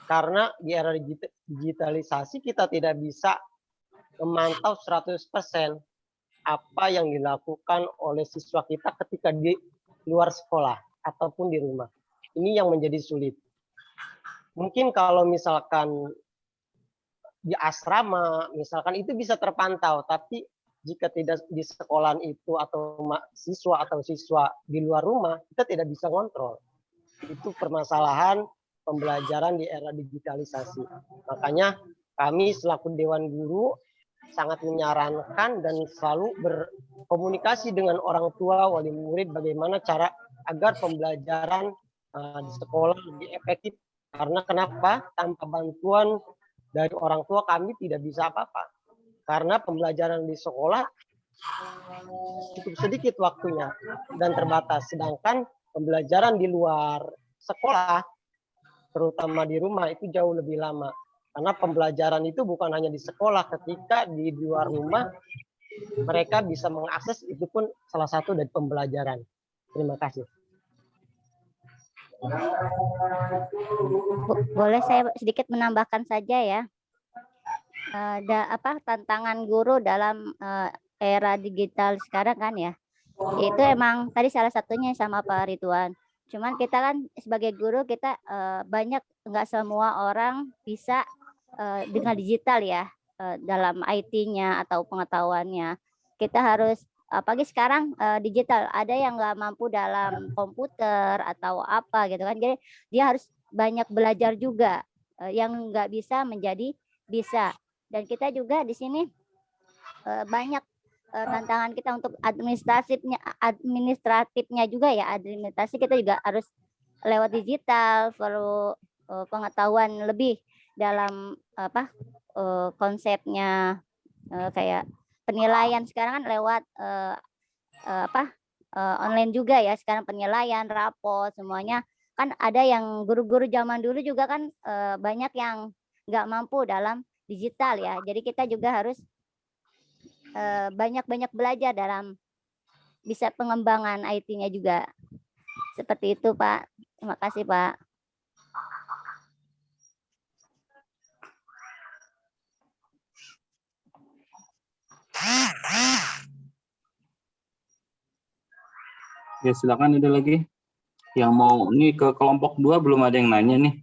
Karena di era digitalisasi kita tidak bisa memantau 100% apa yang dilakukan oleh siswa kita ketika di luar sekolah ataupun di rumah. Ini yang menjadi sulit. Mungkin kalau misalkan di asrama, misalkan itu bisa terpantau, tapi jika tidak di sekolah itu atau siswa di luar rumah, kita tidak bisa kontrol. Itu permasalahan pembelajaran di era digitalisasi. Makanya kami selaku Dewan Guru sangat menyarankan dan selalu berkomunikasi dengan orang tua, wali murid, bagaimana cara agar pembelajaran di sekolah lebih efektif. Karena kenapa? Tanpa bantuan dari orang tua kami tidak bisa apa-apa. Karena pembelajaran di sekolah cukup sedikit waktunya dan terbatas. Sedangkan pembelajaran di luar sekolah, terutama di rumah, itu jauh lebih lama. Karena pembelajaran itu bukan hanya di sekolah, ketika di luar rumah mereka bisa mengakses, itu pun salah satu dari pembelajaran. Terima kasih. Boleh saya sedikit menambahkan saja ya. Tantangan guru dalam era digital sekarang kan ya. Itu emang tadi salah satunya sama Pak Ridwan. Cuman kita kan sebagai guru kita banyak, nggak semua orang bisa dengan digital ya, dalam IT-nya atau pengetahuannya. Kita harus, apalagi sekarang digital, ada yang nggak mampu dalam komputer atau apa gitu kan. Jadi dia harus banyak belajar juga, yang nggak bisa menjadi bisa. Dan kita juga di sini banyak tantangan kita untuk administratifnya juga ya. Administrasi kita juga harus lewat digital, perlu pengetahuan lebih dalam konsepnya, kayak penilaian sekarang kan lewat online juga ya. Sekarang penilaian, rapor, semuanya kan ada yang guru-guru zaman dulu juga kan banyak yang nggak mampu dalam digital ya. Jadi kita juga harus banyak-banyak belajar dalam bisa pengembangan IT-nya juga. Seperti itu Pak. Terima kasih Pak. Ya silakan, ada lagi yang mau. Ini ke kelompok 2 belum ada yang nanya nih.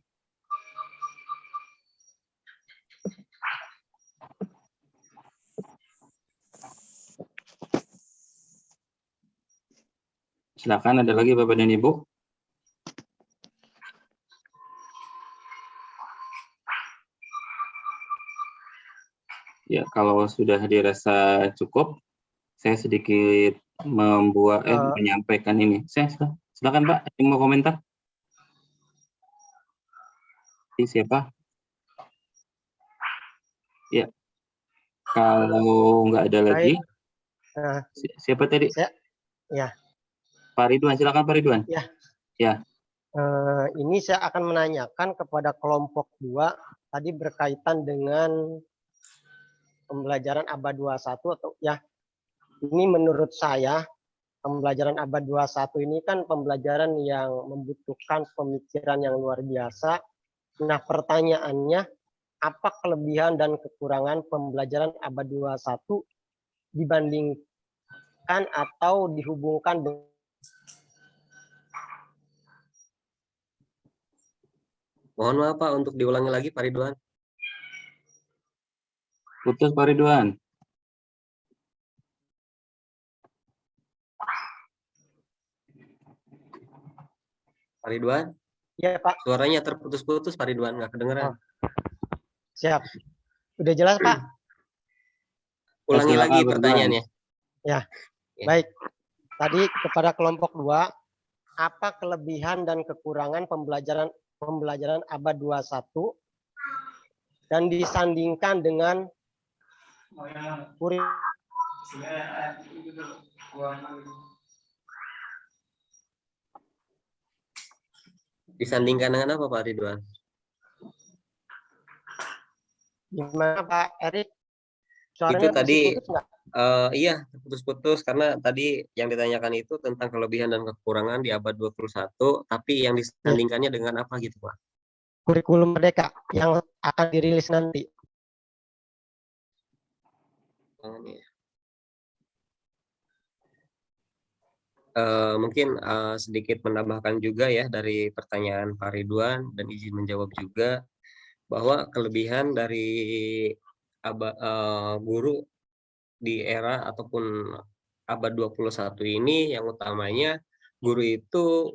Silakan, ada lagi Bapak dan Ibu. Ya, kalau sudah dirasa cukup, saya sedikit menyampaikan ini. Silakan Pak, yang mau komentar? Siapa? Ya, kalau nggak ada lagi, siapa tadi? Ya. Pak Ridwan, silakan Pak Ridwan. Ya. Ya. Ini saya akan menanyakan kepada kelompok 2 tadi berkaitan dengan pembelajaran abad 21 atau ya. Ini menurut saya pembelajaran abad 21 ini kan pembelajaran yang membutuhkan pemikiran yang luar biasa. Nah, pertanyaannya, apa kelebihan dan kekurangan pembelajaran abad 21 dibandingkan atau dihubungkan dengan Mohon maaf Pak, untuk diulangi lagi Pak Ridwan. Putus Pak Ridwan. Pak Ridwan? Ya Pak. Suaranya terputus-putus Pak Ridwan, nggak kedengeran. Siap. Udah jelas Pak? Ulangi lagi pertanyaannya. Ya, baik. Tadi kepada kelompok 2, apa kelebihan dan kekurangan pembelajaran abad 21 dan disandingkan dengan Disandingkan dengan apa Pak Ridwan? Gimana Pak Erik? Itu tadi iya putus-putus karena tadi yang ditanyakan itu tentang kelebihan dan kekurangan di abad 21, tapi yang disandingkannya dengan apa gitu Pak? Kurikulum Merdeka yang akan dirilis nanti. Mungkin sedikit menambahkan juga ya dari pertanyaan Pak Ridwan dan izin menjawab juga bahwa kelebihan dari guru di era ataupun abad 21 ini yang utamanya guru itu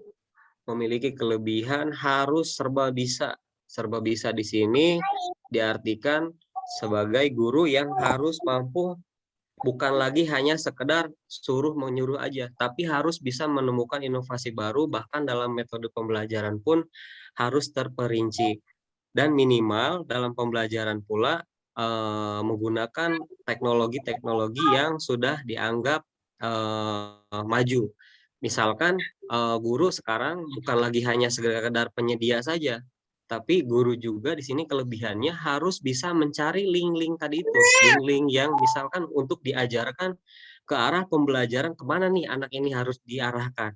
memiliki kelebihan harus serba bisa. Serba bisa di sini diartikan sebagai guru yang harus mampu bukan lagi hanya sekedar suruh menyuruh aja, tapi harus bisa menemukan inovasi baru, bahkan dalam metode pembelajaran pun harus terperinci. Dan minimal dalam pembelajaran pula menggunakan teknologi-teknologi yang sudah dianggap maju. Misalkan guru sekarang bukan lagi hanya sekedar penyedia saja, tapi guru juga di sini kelebihannya harus bisa mencari link-link tadi itu, link-link yang misalkan untuk diajarkan ke arah pembelajaran kemana nih anak ini harus diarahkan.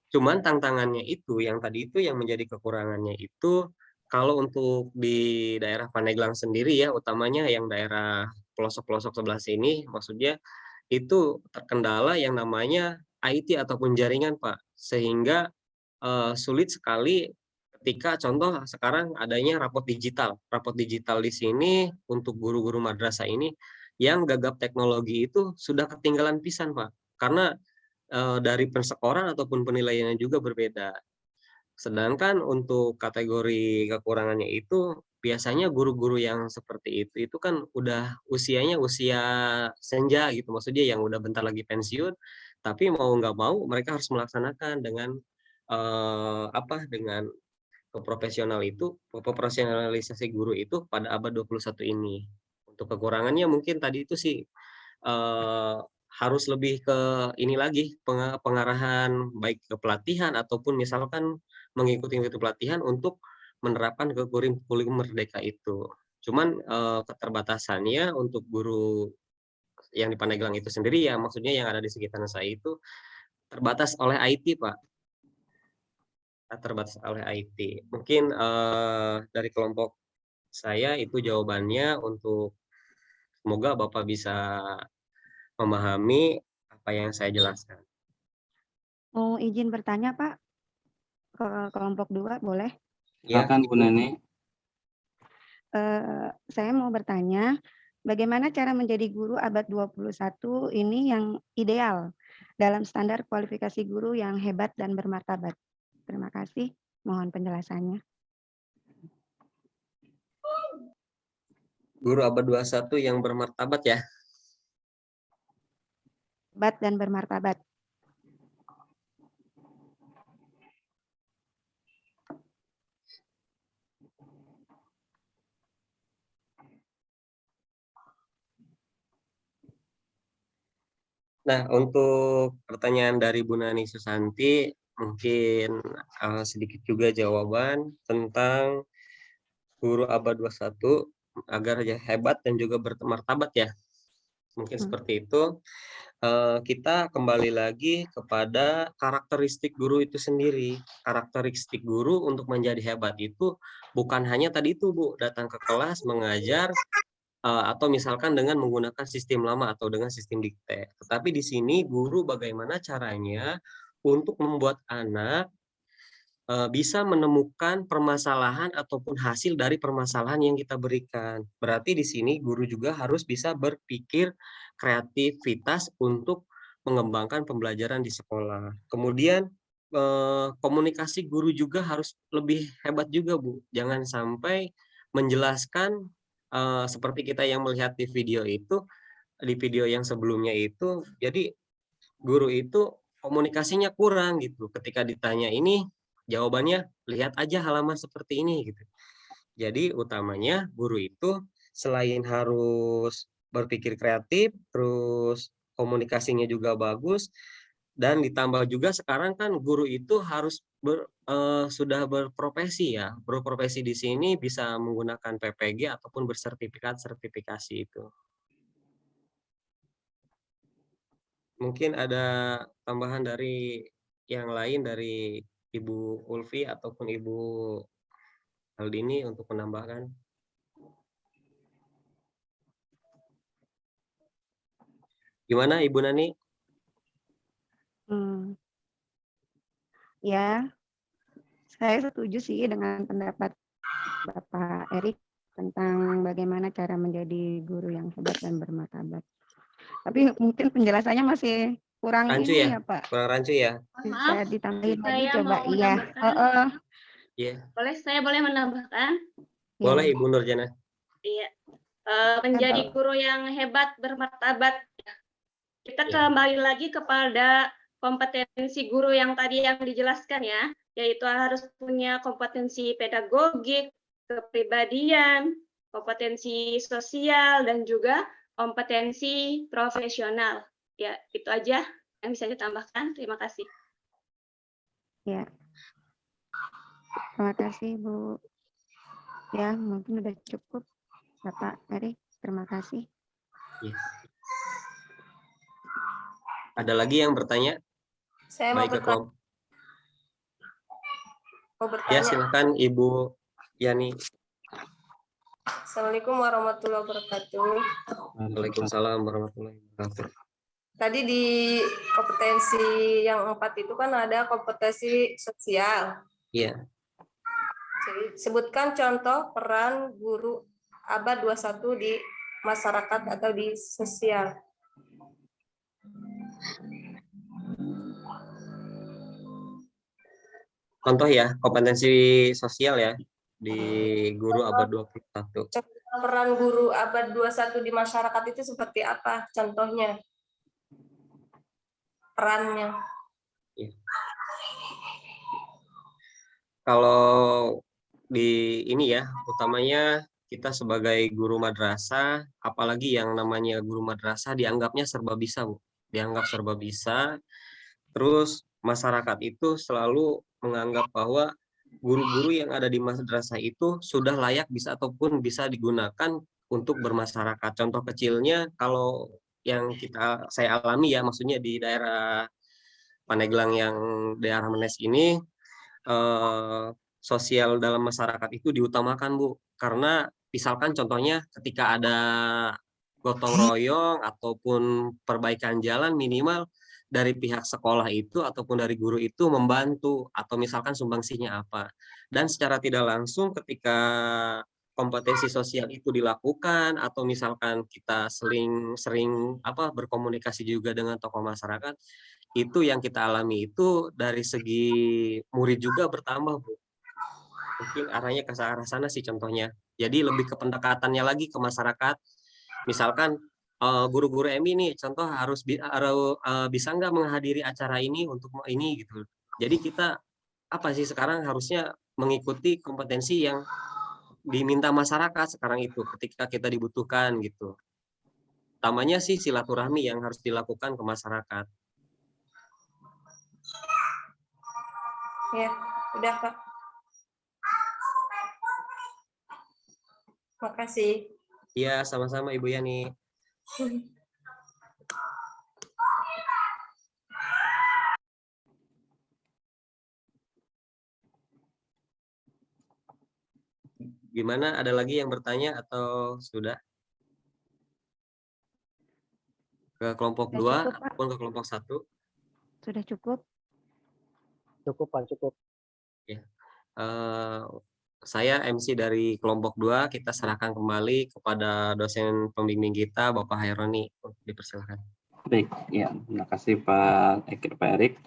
Cuman tantangannya itu, yang tadi itu yang menjadi kekurangannya itu, kalau untuk di daerah Pandeglang sendiri ya, utamanya yang daerah pelosok-pelosok sebelah sini, maksudnya itu terkendala yang namanya IT ataupun jaringan Pak, sehingga sulit sekali ketika contoh sekarang adanya rapot digital di sini untuk guru-guru madrasah ini yang gagap teknologi itu sudah ketinggalan pisan Pak, karena dari persekoran ataupun penilaiannya juga berbeda. Sedangkan untuk kategori kekurangannya itu biasanya guru-guru yang seperti itu kan udah usianya usia senja gitu, maksudnya yang udah bentar lagi pensiun, tapi mau nggak mau mereka harus melaksanakan dengan dengan profesionalisasi guru itu pada abad 21 ini. Untuk kekurangannya mungkin tadi itu sih harus lebih ke ini lagi pengarahan baik ke pelatihan ataupun misalkan mengikuti pelatihan untuk menerapkan ke kurikulum Merdeka itu. Cuman keterbatasannya untuk guru yang di Pandeglang itu sendiri ya, maksudnya yang ada di sekitar saya itu terbatas oleh IT Pak. Terbatas oleh IT. Mungkin dari kelompok saya itu jawabannya untuk semoga Bapak bisa memahami apa yang saya jelaskan. Mau izin bertanya Pak ke kelompok 2 boleh? Silakan Bu Neni. Saya mau bertanya, bagaimana cara menjadi guru abad 21 ini yang ideal dalam standar kualifikasi guru yang hebat dan bermartabat? Terima kasih, mohon penjelasannya. Guru abad 21 yang bermartabat ya. Bat dan bermartabat. Nah, untuk pertanyaan dari Bu Nani Susanti, mungkin sedikit juga jawaban tentang guru abad 21 agar hebat dan juga bermartabat ya. Mungkin seperti itu. Kita kembali lagi kepada karakteristik guru itu sendiri. Karakteristik guru untuk menjadi hebat itu bukan hanya tadi itu Bu, datang ke kelas mengajar, atau misalkan dengan menggunakan sistem lama atau dengan sistem dikte. Tetapi di sini guru bagaimana caranya untuk membuat anak bisa menemukan permasalahan ataupun hasil dari permasalahan yang kita berikan. Berarti di sini guru juga harus bisa berpikir kreativitas untuk mengembangkan pembelajaran di sekolah. Kemudian komunikasi guru juga harus lebih hebat juga Bu. Jangan sampai menjelaskan seperti kita yang melihat di video itu, di video yang sebelumnya itu, jadi guru itu komunikasinya kurang gitu. Ketika ditanya ini, jawabannya lihat aja halaman seperti ini gitu. Jadi utamanya guru itu selain harus berpikir kreatif, terus komunikasinya juga bagus, dan ditambah juga sekarang kan guru itu harus sudah berprofesi ya. Berprofesi di sini bisa menggunakan PPG ataupun sertifikasi itu. Mungkin ada tambahan dari yang lain dari Ibu Ulfi ataupun Ibu Aldini untuk menambahkan. Gimana Ibu Nani? Ya, saya setuju sih dengan pendapat Bapak Erik tentang bagaimana cara menjadi guru yang hebat dan bermartabat. Tapi mungkin penjelasannya masih kurang rancu ini ya? ya Pak. Kurang rancu ya? Bisa Maaf, ditambahin lagi saya coba. mau Iya. menambahkan. Iya. Saya boleh menambahkan? Boleh Ibu Nurjana. Iya. Menjadi guru yang hebat, bermartabat. Kita kembali lagi kepada kompetensi guru yang tadi yang dijelaskan ya, yaitu harus punya kompetensi pedagogik, kepribadian, kompetensi sosial, dan juga kompetensi profesional. Ya, itu aja yang bisa ditambahkan. Terima kasih. Ya. Terima kasih Bu. Ya, mungkin udah cukup Bapak Erik. Terima kasih. Yes. Ada lagi yang bertanya? Saya mau bertanya. Ya, silakan Ibu Yani. Assalamualaikum warahmatullahi wabarakatuh. Waalaikumsalam warahmatullahi wabarakatuh. Tadi di kompetensi yang 4 itu kan ada kompetensi sosial. Iya. Jadi sebutkan contoh peran guru abad 21 di masyarakat atau di sosial. Contoh ya, kompetensi sosial ya di guru abad 21. Peran guru abad 21 di masyarakat itu seperti apa contohnya? Perannya. Ya. Kalau di ini ya, utamanya kita sebagai guru madrasah, apalagi yang namanya guru madrasah dianggapnya serba bisa, Bu. Dianggap serba bisa. Terus masyarakat itu selalu menganggap bahwa guru-guru yang ada di madrasah itu sudah layak bisa ataupun bisa digunakan untuk bermasyarakat. Contoh kecilnya kalau yang saya alami ya, maksudnya di daerah Pandeglang yang daerah Menes ini, sosial dalam masyarakat itu diutamakan Bu, karena misalkan contohnya ketika ada gotong royong ataupun perbaikan jalan, minimal dari pihak sekolah itu ataupun dari guru itu membantu, atau misalkan sumbangsinya apa. Dan secara tidak langsung ketika kompetensi sosial itu dilakukan atau misalkan kita sering berkomunikasi juga dengan tokoh masyarakat, itu yang kita alami itu dari segi murid juga bertambah Bu. Mungkin arahnya ke arah sana sih contohnya. Jadi lebih ke pendekatannya lagi ke masyarakat. Misalkan guru-guru MI nih, contoh harus bisa nggak menghadiri acara ini untuk ini gitu. Jadi kita apa sih sekarang harusnya mengikuti kompetensi yang diminta masyarakat sekarang itu ketika kita dibutuhkan gitu. Utamanya sih silaturahmi yang harus dilakukan ke masyarakat. Ya, udah Kak. Makasih. Iya, sama-sama Ibu Yani. Gimana? Ada lagi yang bertanya atau sudah? Ke kelompok 2 ataupun ke kelompok 1? Sudah cukup. Cukup Pak, cukup. Ya. Saya MC dari kelompok 2, kita serahkan kembali kepada dosen pembimbing kita, Bapak Haironi. Dipersilakan. Baik, ya, terima kasih Pak Erik.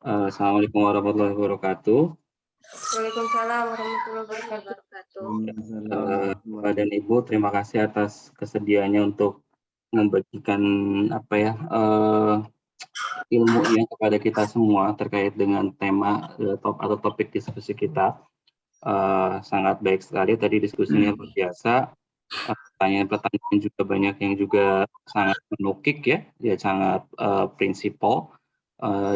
Assalamualaikum warahmatullahi wabarakatuh. Waalaikumsalam warahmatullahi wabarakatuh. Bapak dan Ibu, terima kasih atas kesediaannya untuk membagikan ilmunya kepada kita semua terkait dengan tema atau topik diskusi kita. Sangat baik sekali tadi diskusinya luar biasa. Pertanyaan-pertanyaan juga banyak yang juga sangat menukik ya sangat prinsipal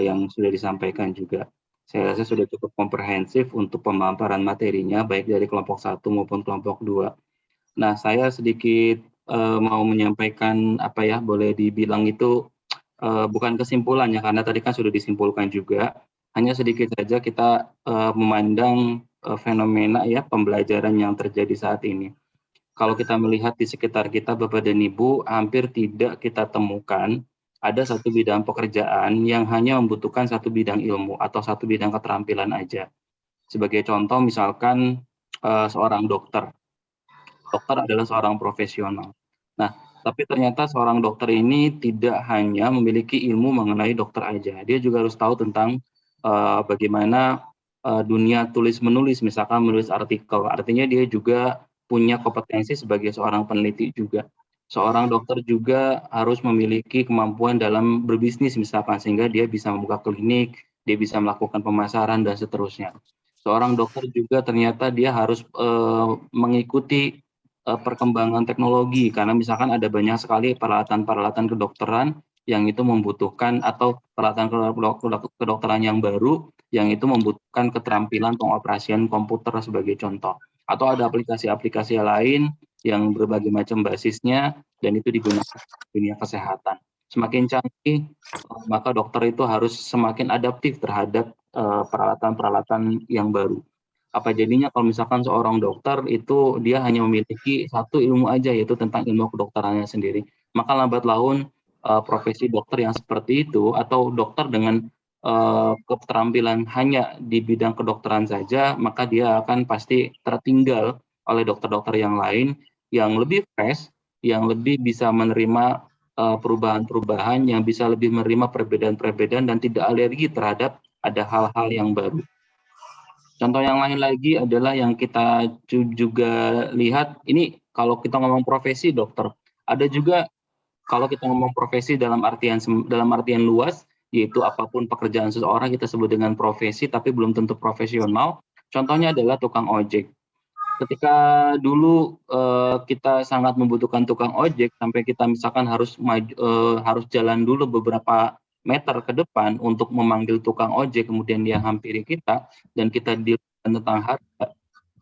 yang sudah disampaikan juga. Saya rasa sudah cukup komprehensif untuk pemaparan materinya baik dari kelompok 1 maupun kelompok 2. Nah, saya sedikit mau menyampaikan boleh dibilang itu bukan kesimpulannya karena tadi kan sudah disimpulkan juga. Hanya sedikit saja kita memandang fenomena pembelajaran yang terjadi saat ini. Kalau kita melihat di sekitar kita Bapak dan Ibu, hampir tidak kita temukan ada satu bidang pekerjaan yang hanya membutuhkan satu bidang ilmu atau satu bidang keterampilan aja. Sebagai contoh misalkan seorang dokter. Dokter adalah seorang profesional. Nah, tapi ternyata seorang dokter ini tidak hanya memiliki ilmu mengenai dokter aja. Dia juga harus tahu tentang bagaimana dunia tulis-menulis, misalkan menulis artikel. Artinya dia juga punya kompetensi sebagai seorang peneliti juga. Seorang dokter juga harus memiliki kemampuan dalam berbisnis misalkan, sehingga dia bisa membuka klinik, dia bisa melakukan pemasaran, dan seterusnya. Seorang dokter juga ternyata dia harus mengikuti perkembangan teknologi, karena misalkan ada banyak sekali peralatan-peralatan kedokteran yang itu membutuhkan, atau peralatan kedokteran yang baru yang itu membutuhkan keterampilan pengoperasian komputer sebagai contoh. Atau ada aplikasi-aplikasi lain yang berbagai macam basisnya dan itu digunakan di dunia kesehatan. Semakin canggih, maka dokter itu harus semakin adaptif terhadap peralatan-peralatan yang baru. Apa jadinya kalau misalkan seorang dokter itu dia hanya memiliki satu ilmu aja, yaitu tentang ilmu kedokterannya sendiri. Maka lambat laun profesi dokter yang seperti itu atau dokter dengan keterampilan hanya di bidang kedokteran saja, maka dia akan pasti tertinggal oleh dokter-dokter yang lain yang lebih fresh, yang lebih bisa menerima perubahan-perubahan, yang bisa lebih menerima perbedaan-perbedaan dan tidak alergi terhadap ada hal-hal yang baru. Contoh yang lain lagi adalah yang kita juga lihat, ini kalau kita ngomong profesi dokter, ada juga kalau kita ngomong profesi dalam artian luas, yaitu apapun pekerjaan seseorang kita sebut dengan profesi, tapi belum tentu profesional. Contohnya adalah tukang ojek. Ketika dulu kita sangat membutuhkan tukang ojek, sampai kita misalkan harus jalan dulu beberapa meter ke depan untuk memanggil tukang ojek, kemudian dia hampiri kita dan kita dilakukan tentang harga.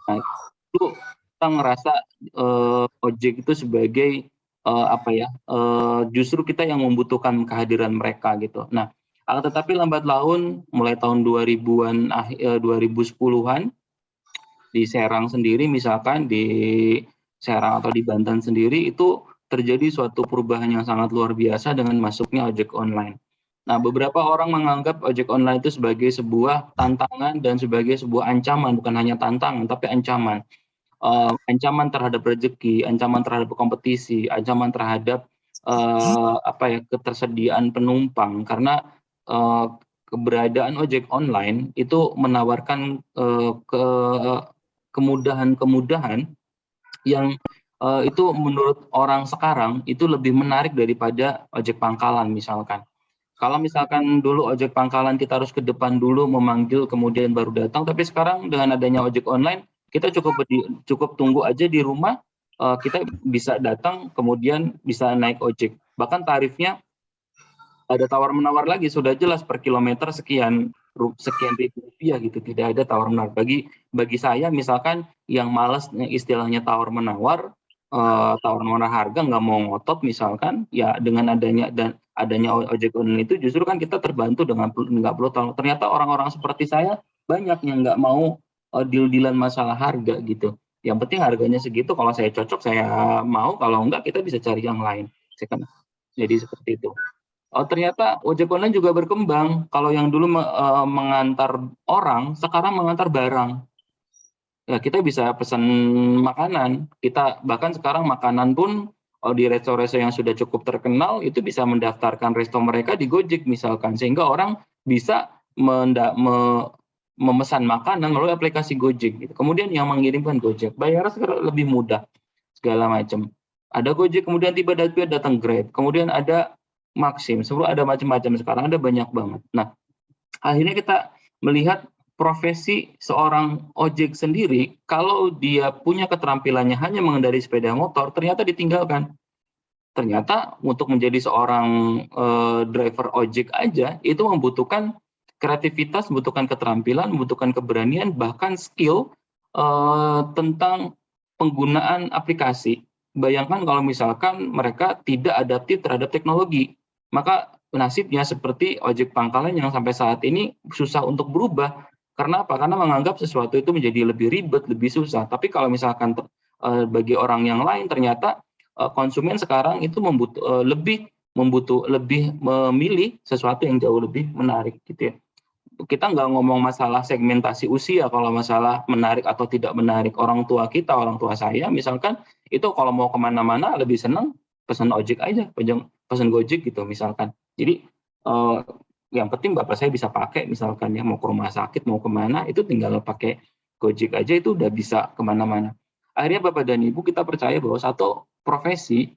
Nah, itu kita ngerasa ojek itu sebagai justru kita yang membutuhkan kehadiran mereka gitu. Nah, tetapi lambat laun mulai tahun 2000-an 2010-an di Serang sendiri, misalkan di Serang atau di Banten sendiri, itu terjadi suatu perubahan yang sangat luar biasa dengan masuknya ojek online. Nah, beberapa orang menganggap ojek online itu sebagai sebuah tantangan dan sebagai sebuah ancaman, bukan hanya tantangan, tapi ancaman. Ancaman terhadap rezeki, ancaman terhadap kompetisi, ancaman terhadap ketersediaan penumpang, karena keberadaan ojek online itu menawarkan kemudahan-kemudahan yang itu menurut orang sekarang itu lebih menarik daripada ojek pangkalan misalkan. Kalau misalkan dulu ojek pangkalan kita harus ke depan dulu memanggil kemudian baru datang, tapi sekarang dengan adanya ojek online kita cukup tunggu aja di rumah, kita bisa datang kemudian bisa naik ojek. Bahkan tarifnya ada tawar-menawar lagi, sudah jelas per kilometer sekian ribu rupiah gitu, tidak ada tawar-menawar. Bagi saya misalkan yang malas istilahnya tawar-menawar, tawar-menawar harga nggak mau ngotot misalkan, ya dengan adanya ojek online itu justru kan kita terbantu dengan nggak perlu tahu. Ternyata orang-orang seperti saya banyak yang nggak mau deal-dealan masalah harga gitu. Yang penting harganya segitu, kalau saya cocok saya mau, kalau enggak kita bisa cari yang lain. Jadi seperti itu. Ternyata ojek online juga berkembang. Kalau yang dulu mengantar orang, sekarang mengantar barang. Ya, kita bisa pesan makanan. Kita bahkan sekarang makanan pun di resto-resto yang sudah cukup terkenal itu bisa mendaftarkan resto mereka di Gojek misalkan, sehingga orang bisa memesan makanan melalui aplikasi Gojek. Gitu. Kemudian yang mengirimkan Gojek, bayarnya sekarang lebih mudah segala macam. Ada Gojek, kemudian tiba-tiba datang Grab, kemudian ada Maxim, sebenarnya ada macam-macam sekarang, ada banyak banget. Nah, akhirnya kita melihat profesi seorang ojek sendiri, kalau dia punya keterampilannya hanya mengendarai sepeda motor, ternyata ditinggalkan. Ternyata untuk menjadi seorang driver ojek aja, itu membutuhkan kreativitas, membutuhkan keterampilan, membutuhkan keberanian, bahkan skill tentang penggunaan aplikasi. Bayangkan kalau misalkan mereka tidak adaptif terhadap teknologi, maka nasibnya seperti ojek pangkalan yang sampai saat ini susah untuk berubah. Karena apa? Karena menganggap sesuatu itu menjadi lebih ribet, lebih susah. Tapi kalau misalkan bagi orang yang lain, ternyata konsumen sekarang itu lebih memilih sesuatu yang jauh lebih menarik, gitu ya. Kita nggak ngomong masalah segmentasi usia, kalau masalah menarik atau tidak menarik. Orang tua kita, orang tua saya misalkan, itu kalau mau kemana-mana lebih senang pesan ojek aja, pesan Gojek gitu misalkan. Jadi yang penting bapak saya bisa pakai misalkan ya, mau ke rumah sakit, mau kemana, itu tinggal pakai Gojek aja, itu udah bisa kemana-mana. Akhirnya Bapak dan Ibu kita percaya bahwa satu profesi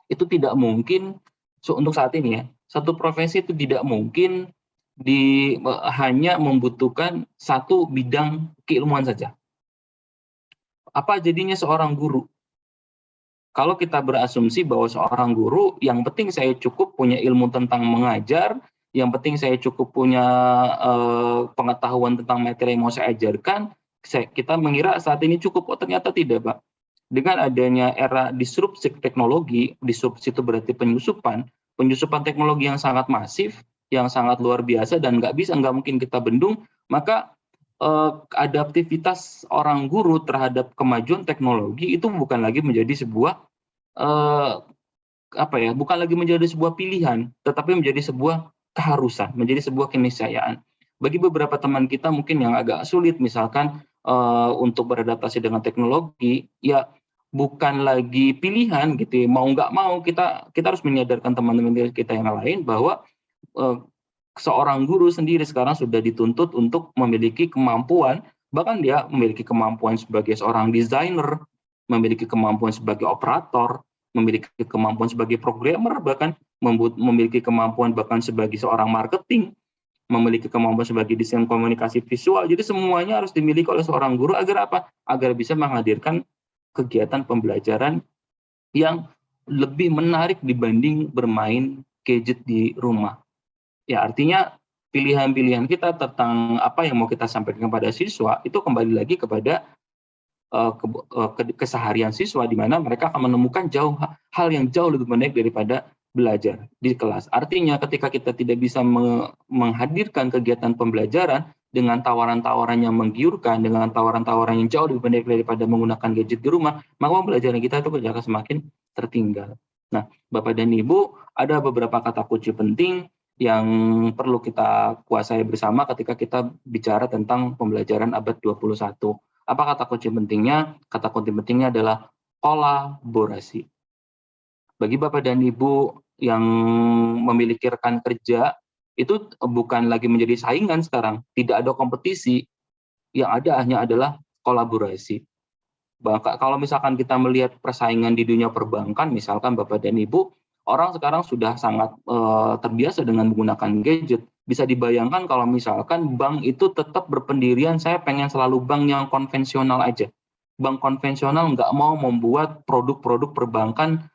itu tidak mungkin, untuk saat ini ya, satu profesi itu tidak mungkin hanya membutuhkan satu bidang keilmuan saja. Apa jadinya seorang guru? Kalau kita berasumsi bahwa seorang guru, yang penting saya cukup punya ilmu tentang mengajar, yang penting saya cukup punya pengetahuan tentang materi yang mau saya ajarkan, kita mengira saat ini cukup. Oh, ternyata tidak, Pak. Dengan adanya era disrupsi teknologi, disrupsi itu berarti penyusupan teknologi yang sangat masif, yang sangat luar biasa dan nggak mungkin kita bendung, maka adaptivitas orang guru terhadap kemajuan teknologi itu bukan lagi menjadi sebuah bukan lagi menjadi sebuah pilihan, tetapi menjadi sebuah keharusan, menjadi sebuah keniscayaan. Bagi beberapa teman kita mungkin yang agak sulit misalkan untuk beradaptasi dengan teknologi, ya bukan lagi pilihan gitu, mau nggak mau kita harus menyadarkan teman-teman kita yang lain bahwa seorang guru sendiri sekarang sudah dituntut untuk memiliki kemampuan, bahkan dia memiliki kemampuan sebagai seorang desainer, memiliki kemampuan sebagai operator, memiliki kemampuan sebagai programmer, bahkan memiliki kemampuan bahkan sebagai seorang marketing, memiliki kemampuan sebagai desain komunikasi visual. Jadi semuanya harus dimiliki oleh seorang guru agar apa? Agar bisa menghadirkan kegiatan pembelajaran yang lebih menarik dibanding bermain gadget di rumah. Ya, artinya pilihan-pilihan kita tentang apa yang mau kita sampaikan kepada siswa itu kembali lagi kepada keseharian siswa, di mana mereka akan menemukan hal yang jauh lebih menarik daripada belajar di kelas. Artinya ketika kita tidak bisa menghadirkan kegiatan pembelajaran dengan tawaran-tawaran yang menggiurkan, dengan tawaran-tawaran yang jauh lebih menarik daripada menggunakan gadget di rumah, maka pembelajaran kita itu akan semakin tertinggal. Nah, Bapak dan Ibu, ada beberapa kata kunci penting yang perlu kita kuasai bersama ketika kita bicara tentang pembelajaran abad 21. Apa kata kunci pentingnya? Kata kunci pentingnya adalah kolaborasi. Bagi Bapak dan Ibu yang memiliki rekan kerja, itu bukan lagi menjadi saingan sekarang. Tidak ada kompetisi. Yang ada hanya adalah kolaborasi. Kalau misalkan kita melihat persaingan di dunia perbankan, misalkan Bapak dan Ibu, orang sekarang sudah sangat terbiasa dengan menggunakan gadget. Bisa dibayangkan kalau misalkan bank itu tetap berpendirian, saya pengen selalu bank yang konvensional aja. Bank konvensional nggak mau membuat produk-produk perbankan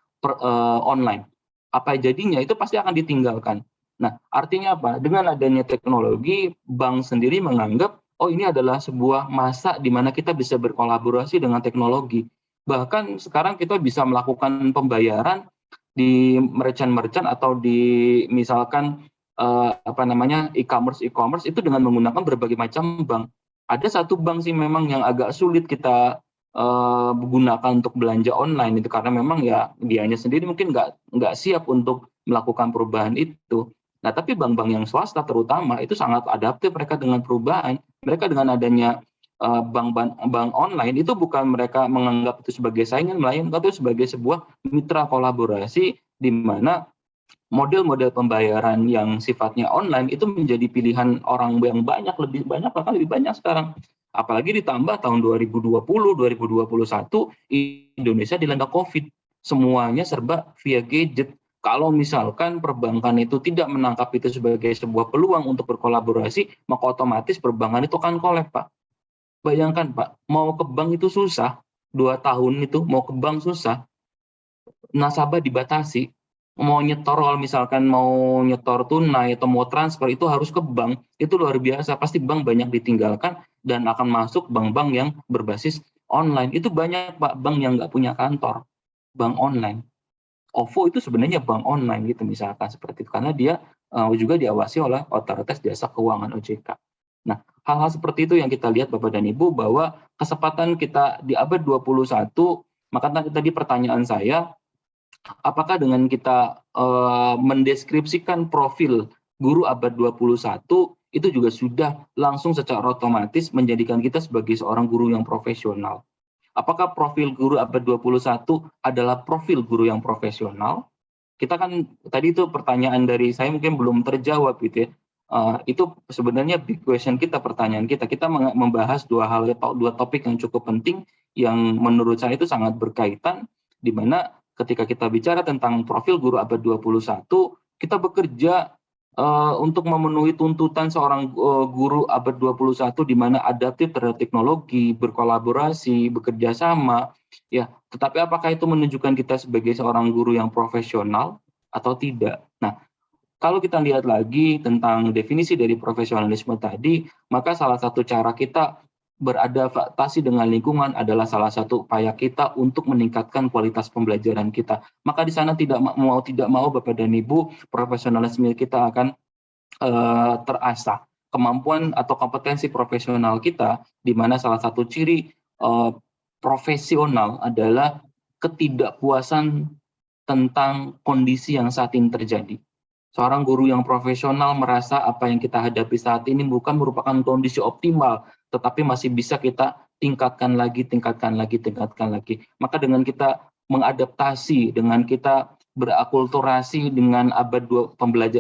online. Apa jadinya? Itu pasti akan ditinggalkan. Nah, artinya apa? Dengan adanya teknologi, bank sendiri menganggap, oh ini adalah sebuah masa di mana kita bisa berkolaborasi dengan teknologi. Bahkan sekarang kita bisa melakukan pembayaran di merchant-merchant atau di misalkan e-commerce itu dengan menggunakan berbagai macam bank. Ada satu bank sih memang yang agak sulit kita gunakan untuk belanja online itu karena memang ya dianya sendiri mungkin nggak siap untuk melakukan perubahan itu. Nah, tapi bank-bank yang swasta terutama itu sangat adaptif mereka dengan perubahan. Mereka dengan adanya bank online itu bukan mereka menganggap itu sebagai saingan, melainkan itu sebagai sebuah mitra kolaborasi di mana model-model pembayaran yang sifatnya online itu menjadi pilihan orang yang lebih banyak sekarang. Apalagi ditambah tahun 2020, 2021 Indonesia dilanda COVID. Semuanya serba via gadget. Kalau misalkan perbankan itu tidak menangkap itu sebagai sebuah peluang untuk berkolaborasi, maka otomatis perbankan itu akan kolap, Pak. Bayangkan, Pak, mau ke bank itu susah, 2 tahun itu mau ke bank susah, nasabah dibatasi, mau nyetor kalau misalkan mau nyetor tunai atau mau transfer itu harus ke bank, itu luar biasa, pasti bank banyak ditinggalkan dan akan masuk bank-bank yang berbasis online. Itu banyak, Pak, bank yang nggak punya kantor, bank online. OVO itu sebenarnya bank online gitu misalkan seperti itu karena dia juga diawasi oleh Otoritas Jasa Keuangan OJK. Nah, hal-hal seperti itu yang kita lihat Bapak dan Ibu bahwa kesempatan kita di abad 21, maka tadi pertanyaan saya, apakah dengan kita mendeskripsikan profil guru abad 21 itu juga sudah langsung secara otomatis menjadikan kita sebagai seorang guru yang profesional? Apakah profil guru abad 21 adalah profil guru yang profesional? Kita kan tadi itu pertanyaan dari saya mungkin belum terjawab gitu ya. Itu sebenarnya big question kita, pertanyaan kita. Kita membahas dua topik yang cukup penting yang menurut saya itu sangat berkaitan, di mana ketika kita bicara tentang profil guru abad 21, kita bekerja untuk memenuhi tuntutan seorang guru abad 21 di mana adaptif terhadap teknologi, berkolaborasi, bekerja sama, ya. Tetapi apakah itu menunjukkan kita sebagai seorang guru yang profesional atau tidak? Nah, kalau kita lihat lagi tentang definisi dari profesionalisme tadi, maka salah satu cara kita beradaptasi dengan lingkungan adalah salah satu upaya kita untuk meningkatkan kualitas pembelajaran kita. Maka di sana tidak mau Bapak dan Ibu, profesionalisme kita akan terasah. Kemampuan atau kompetensi profesional kita, di mana salah satu ciri profesional adalah ketidakpuasan tentang kondisi yang saat ini terjadi. Seorang guru yang profesional merasa apa yang kita hadapi saat ini bukan merupakan kondisi optimal, tetapi masih bisa kita tingkatkan lagi. Maka dengan kita mengadaptasi, dengan kita berakulturasi dengan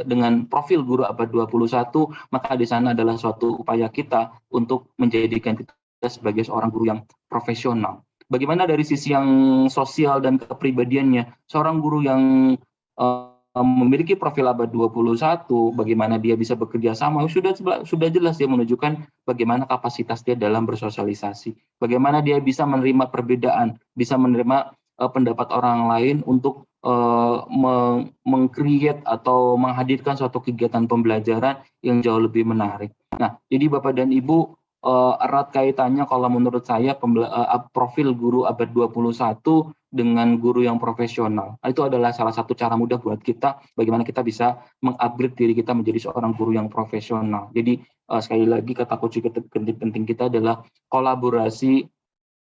dengan profil guru abad 21, maka di sana adalah suatu upaya kita untuk menjadikan kita sebagai seorang guru yang profesional. Bagaimana dari sisi yang sosial dan kepribadiannya, seorang guru yang memiliki profil abad 21, bagaimana dia bisa bekerja sama, sudah jelas dia menunjukkan bagaimana kapasitas dia dalam bersosialisasi, bagaimana dia bisa menerima perbedaan, bisa menerima pendapat orang lain untuk meng-create atau menghadirkan suatu kegiatan pembelajaran yang jauh lebih menarik. Nah, jadi Bapak dan Ibu, erat kaitannya kalau menurut saya profil guru abad 21 dengan guru yang profesional. Itu adalah salah satu cara mudah buat kita bagaimana kita bisa mengupgrade diri kita menjadi seorang guru yang profesional. Jadi sekali lagi kata kunci penting kita adalah kolaborasi,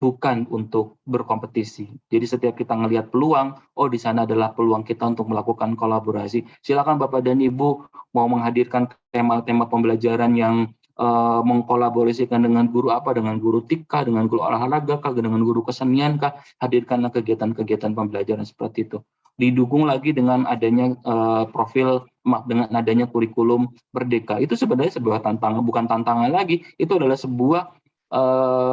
bukan untuk berkompetisi. Jadi setiap kita ngelihat peluang, oh di sana adalah peluang kita untuk melakukan kolaborasi. Silakan Bapak dan Ibu mau menghadirkan tema-tema pembelajaran yang mengkolaborasikan dengan guru apa, dengan guru TIK kah, dengan guru olahraga kah, dengan guru kesenian kah, hadirkanlah kegiatan-kegiatan pembelajaran seperti itu. Didukung lagi dengan adanya dengan adanya kurikulum merdeka. Itu sebenarnya sebuah tantangan, bukan tantangan lagi, itu adalah sebuah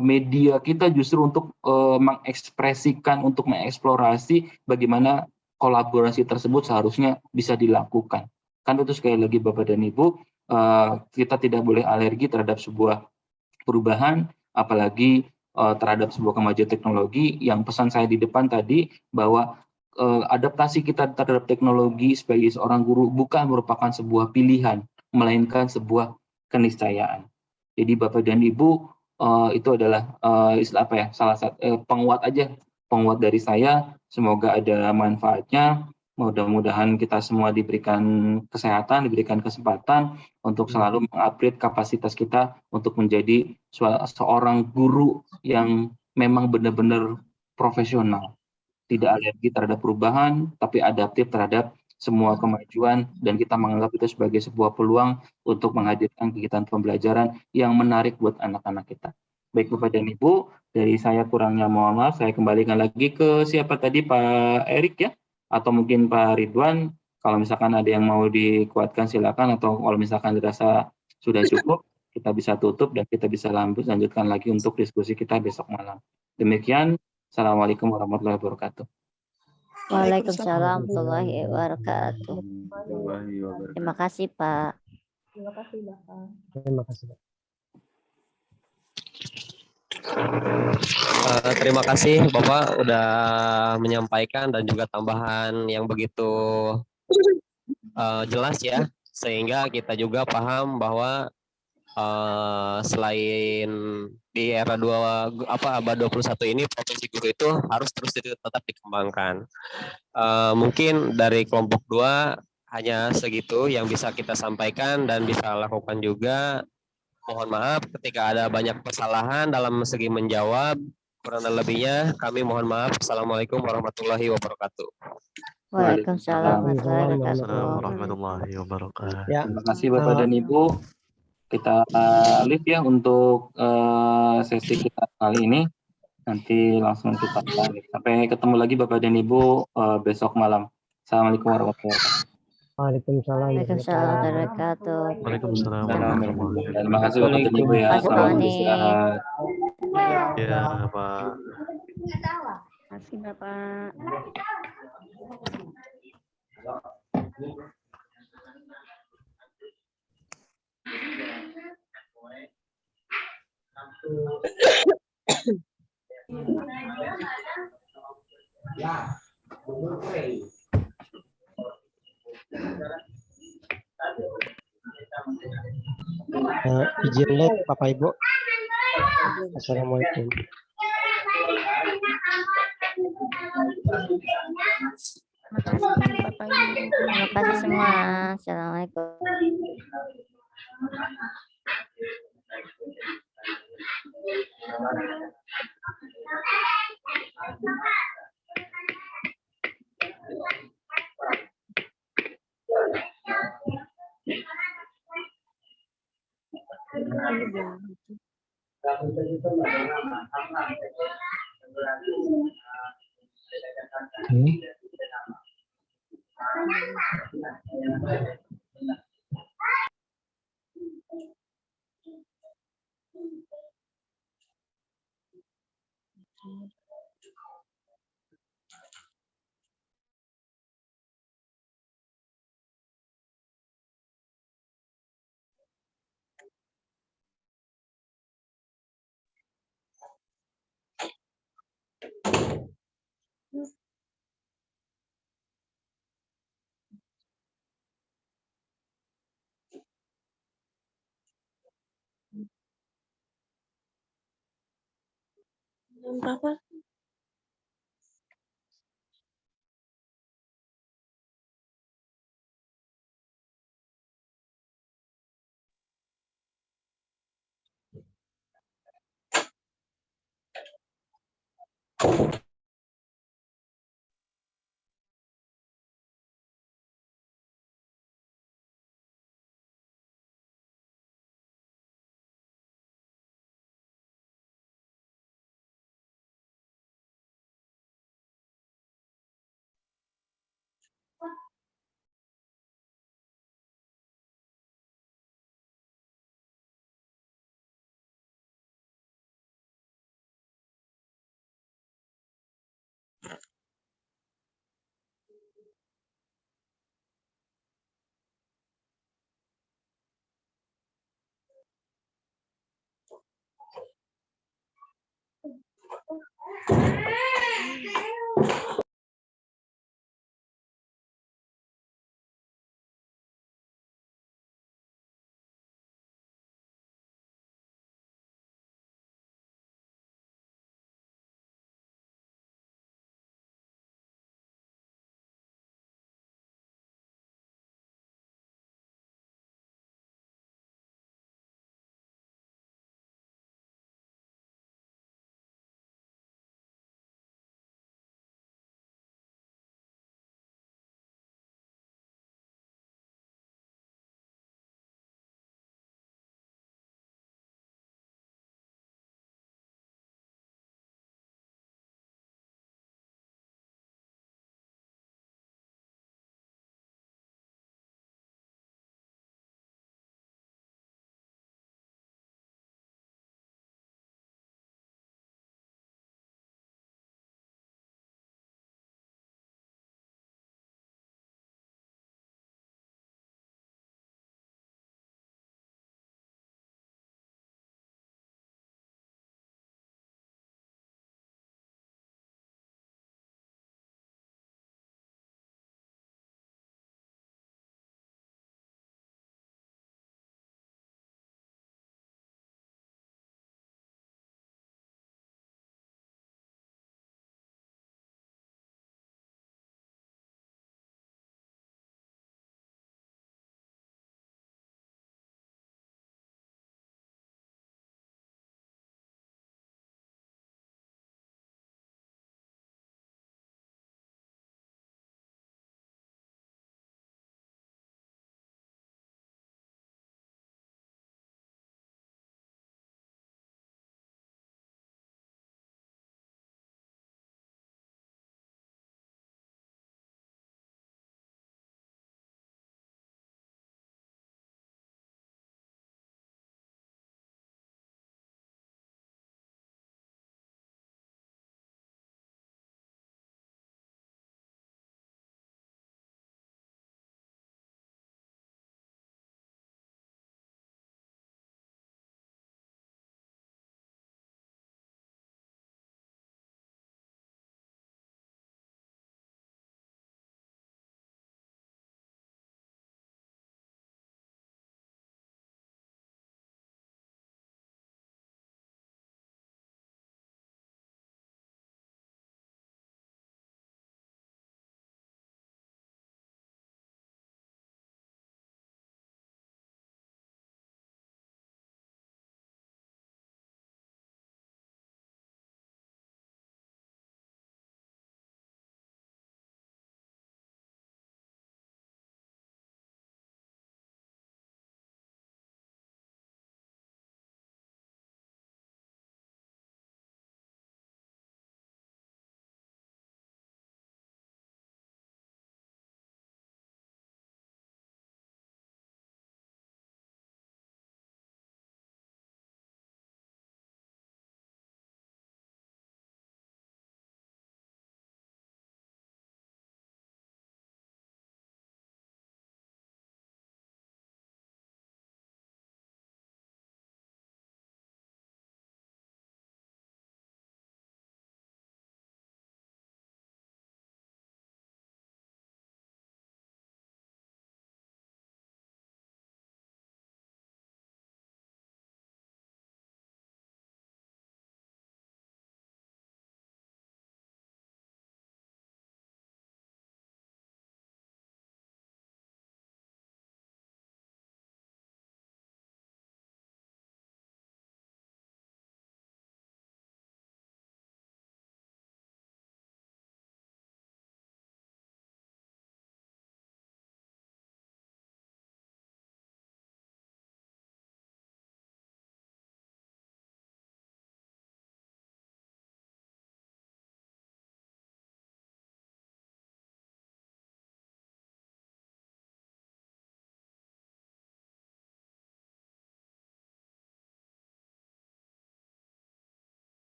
media kita justru untuk mengekspresikan, untuk mengeksplorasi bagaimana kolaborasi tersebut seharusnya bisa dilakukan. Kan itu sekali lagi Bapak dan Ibu, kita tidak boleh alergi terhadap sebuah perubahan, apalagi terhadap sebuah kemajuan teknologi. Yang pesan saya di depan tadi bahwa adaptasi kita terhadap teknologi sebagai seorang guru bukan merupakan sebuah pilihan, melainkan sebuah keniscayaan. Jadi Bapak dan Ibu, itu adalah istilah apa ya, salah satu penguat dari saya. Semoga ada manfaatnya. Mudah-mudahan kita semua diberikan kesehatan, diberikan kesempatan untuk selalu mengupgrade kapasitas kita untuk menjadi seorang guru yang memang benar-benar profesional, tidak alergi terhadap perubahan, tapi adaptif terhadap semua kemajuan, dan kita menganggap itu sebagai sebuah peluang untuk menghadirkan kegiatan pembelajaran yang menarik buat anak-anak kita. Baik Bapak dan Ibu, dari saya kurangnya mohon maaf, saya kembalikan lagi ke siapa tadi, Pak Erik ya, atau mungkin Pak Ridwan. Kalau misalkan ada yang mau dikuatkan silakan, atau kalau misalkan dirasa sudah cukup, kita bisa tutup dan kita bisa lanjutkan lagi untuk diskusi kita besok malam. Demikian, Assalamualaikum warahmatullahi wabarakatuh. Waalaikumsalam warahmatullahi wabarakatuh. Terima kasih Pak. Terima kasih Bapak. Terima kasih, Pak. Terima kasih Bapak udah menyampaikan dan juga tambahan yang begitu jelas ya, sehingga kita juga paham bahwa selain di era abad 21 ini, profesi guru itu harus terus tetap dikembangkan. Mungkin dari kelompok 2 hanya segitu yang bisa kita sampaikan dan bisa lakukan juga. Mohon maaf ketika ada banyak kesalahan dalam segi menjawab. Kurang lebihnya kami mohon maaf. Assalamualaikum warahmatullahi wabarakatuh. Waalaikumsalam warahmatullahi wabarakatuh. Ya, terima kasih Bapak dan Ibu. Kita live ya untuk sesi kita kali ini. Nanti langsung kita live. Sampai ketemu lagi Bapak dan Ibu besok malam. Assalamualaikum warahmatullahi wabarakatuh. Waalaikumsalam. Waalaikumsalam warahmatullahi wabarakatuh. Waalaikumsalam warahmatullahi wabarakatuh. Terima kasih Bapak dan Ibu ya. Selamat beristirahat. Ya, Pak. Terima kasih Bapak. Izin live Bapak Ibu. Assalamualaikum. Terima kasih semua. Assalamualaikum. Berapa?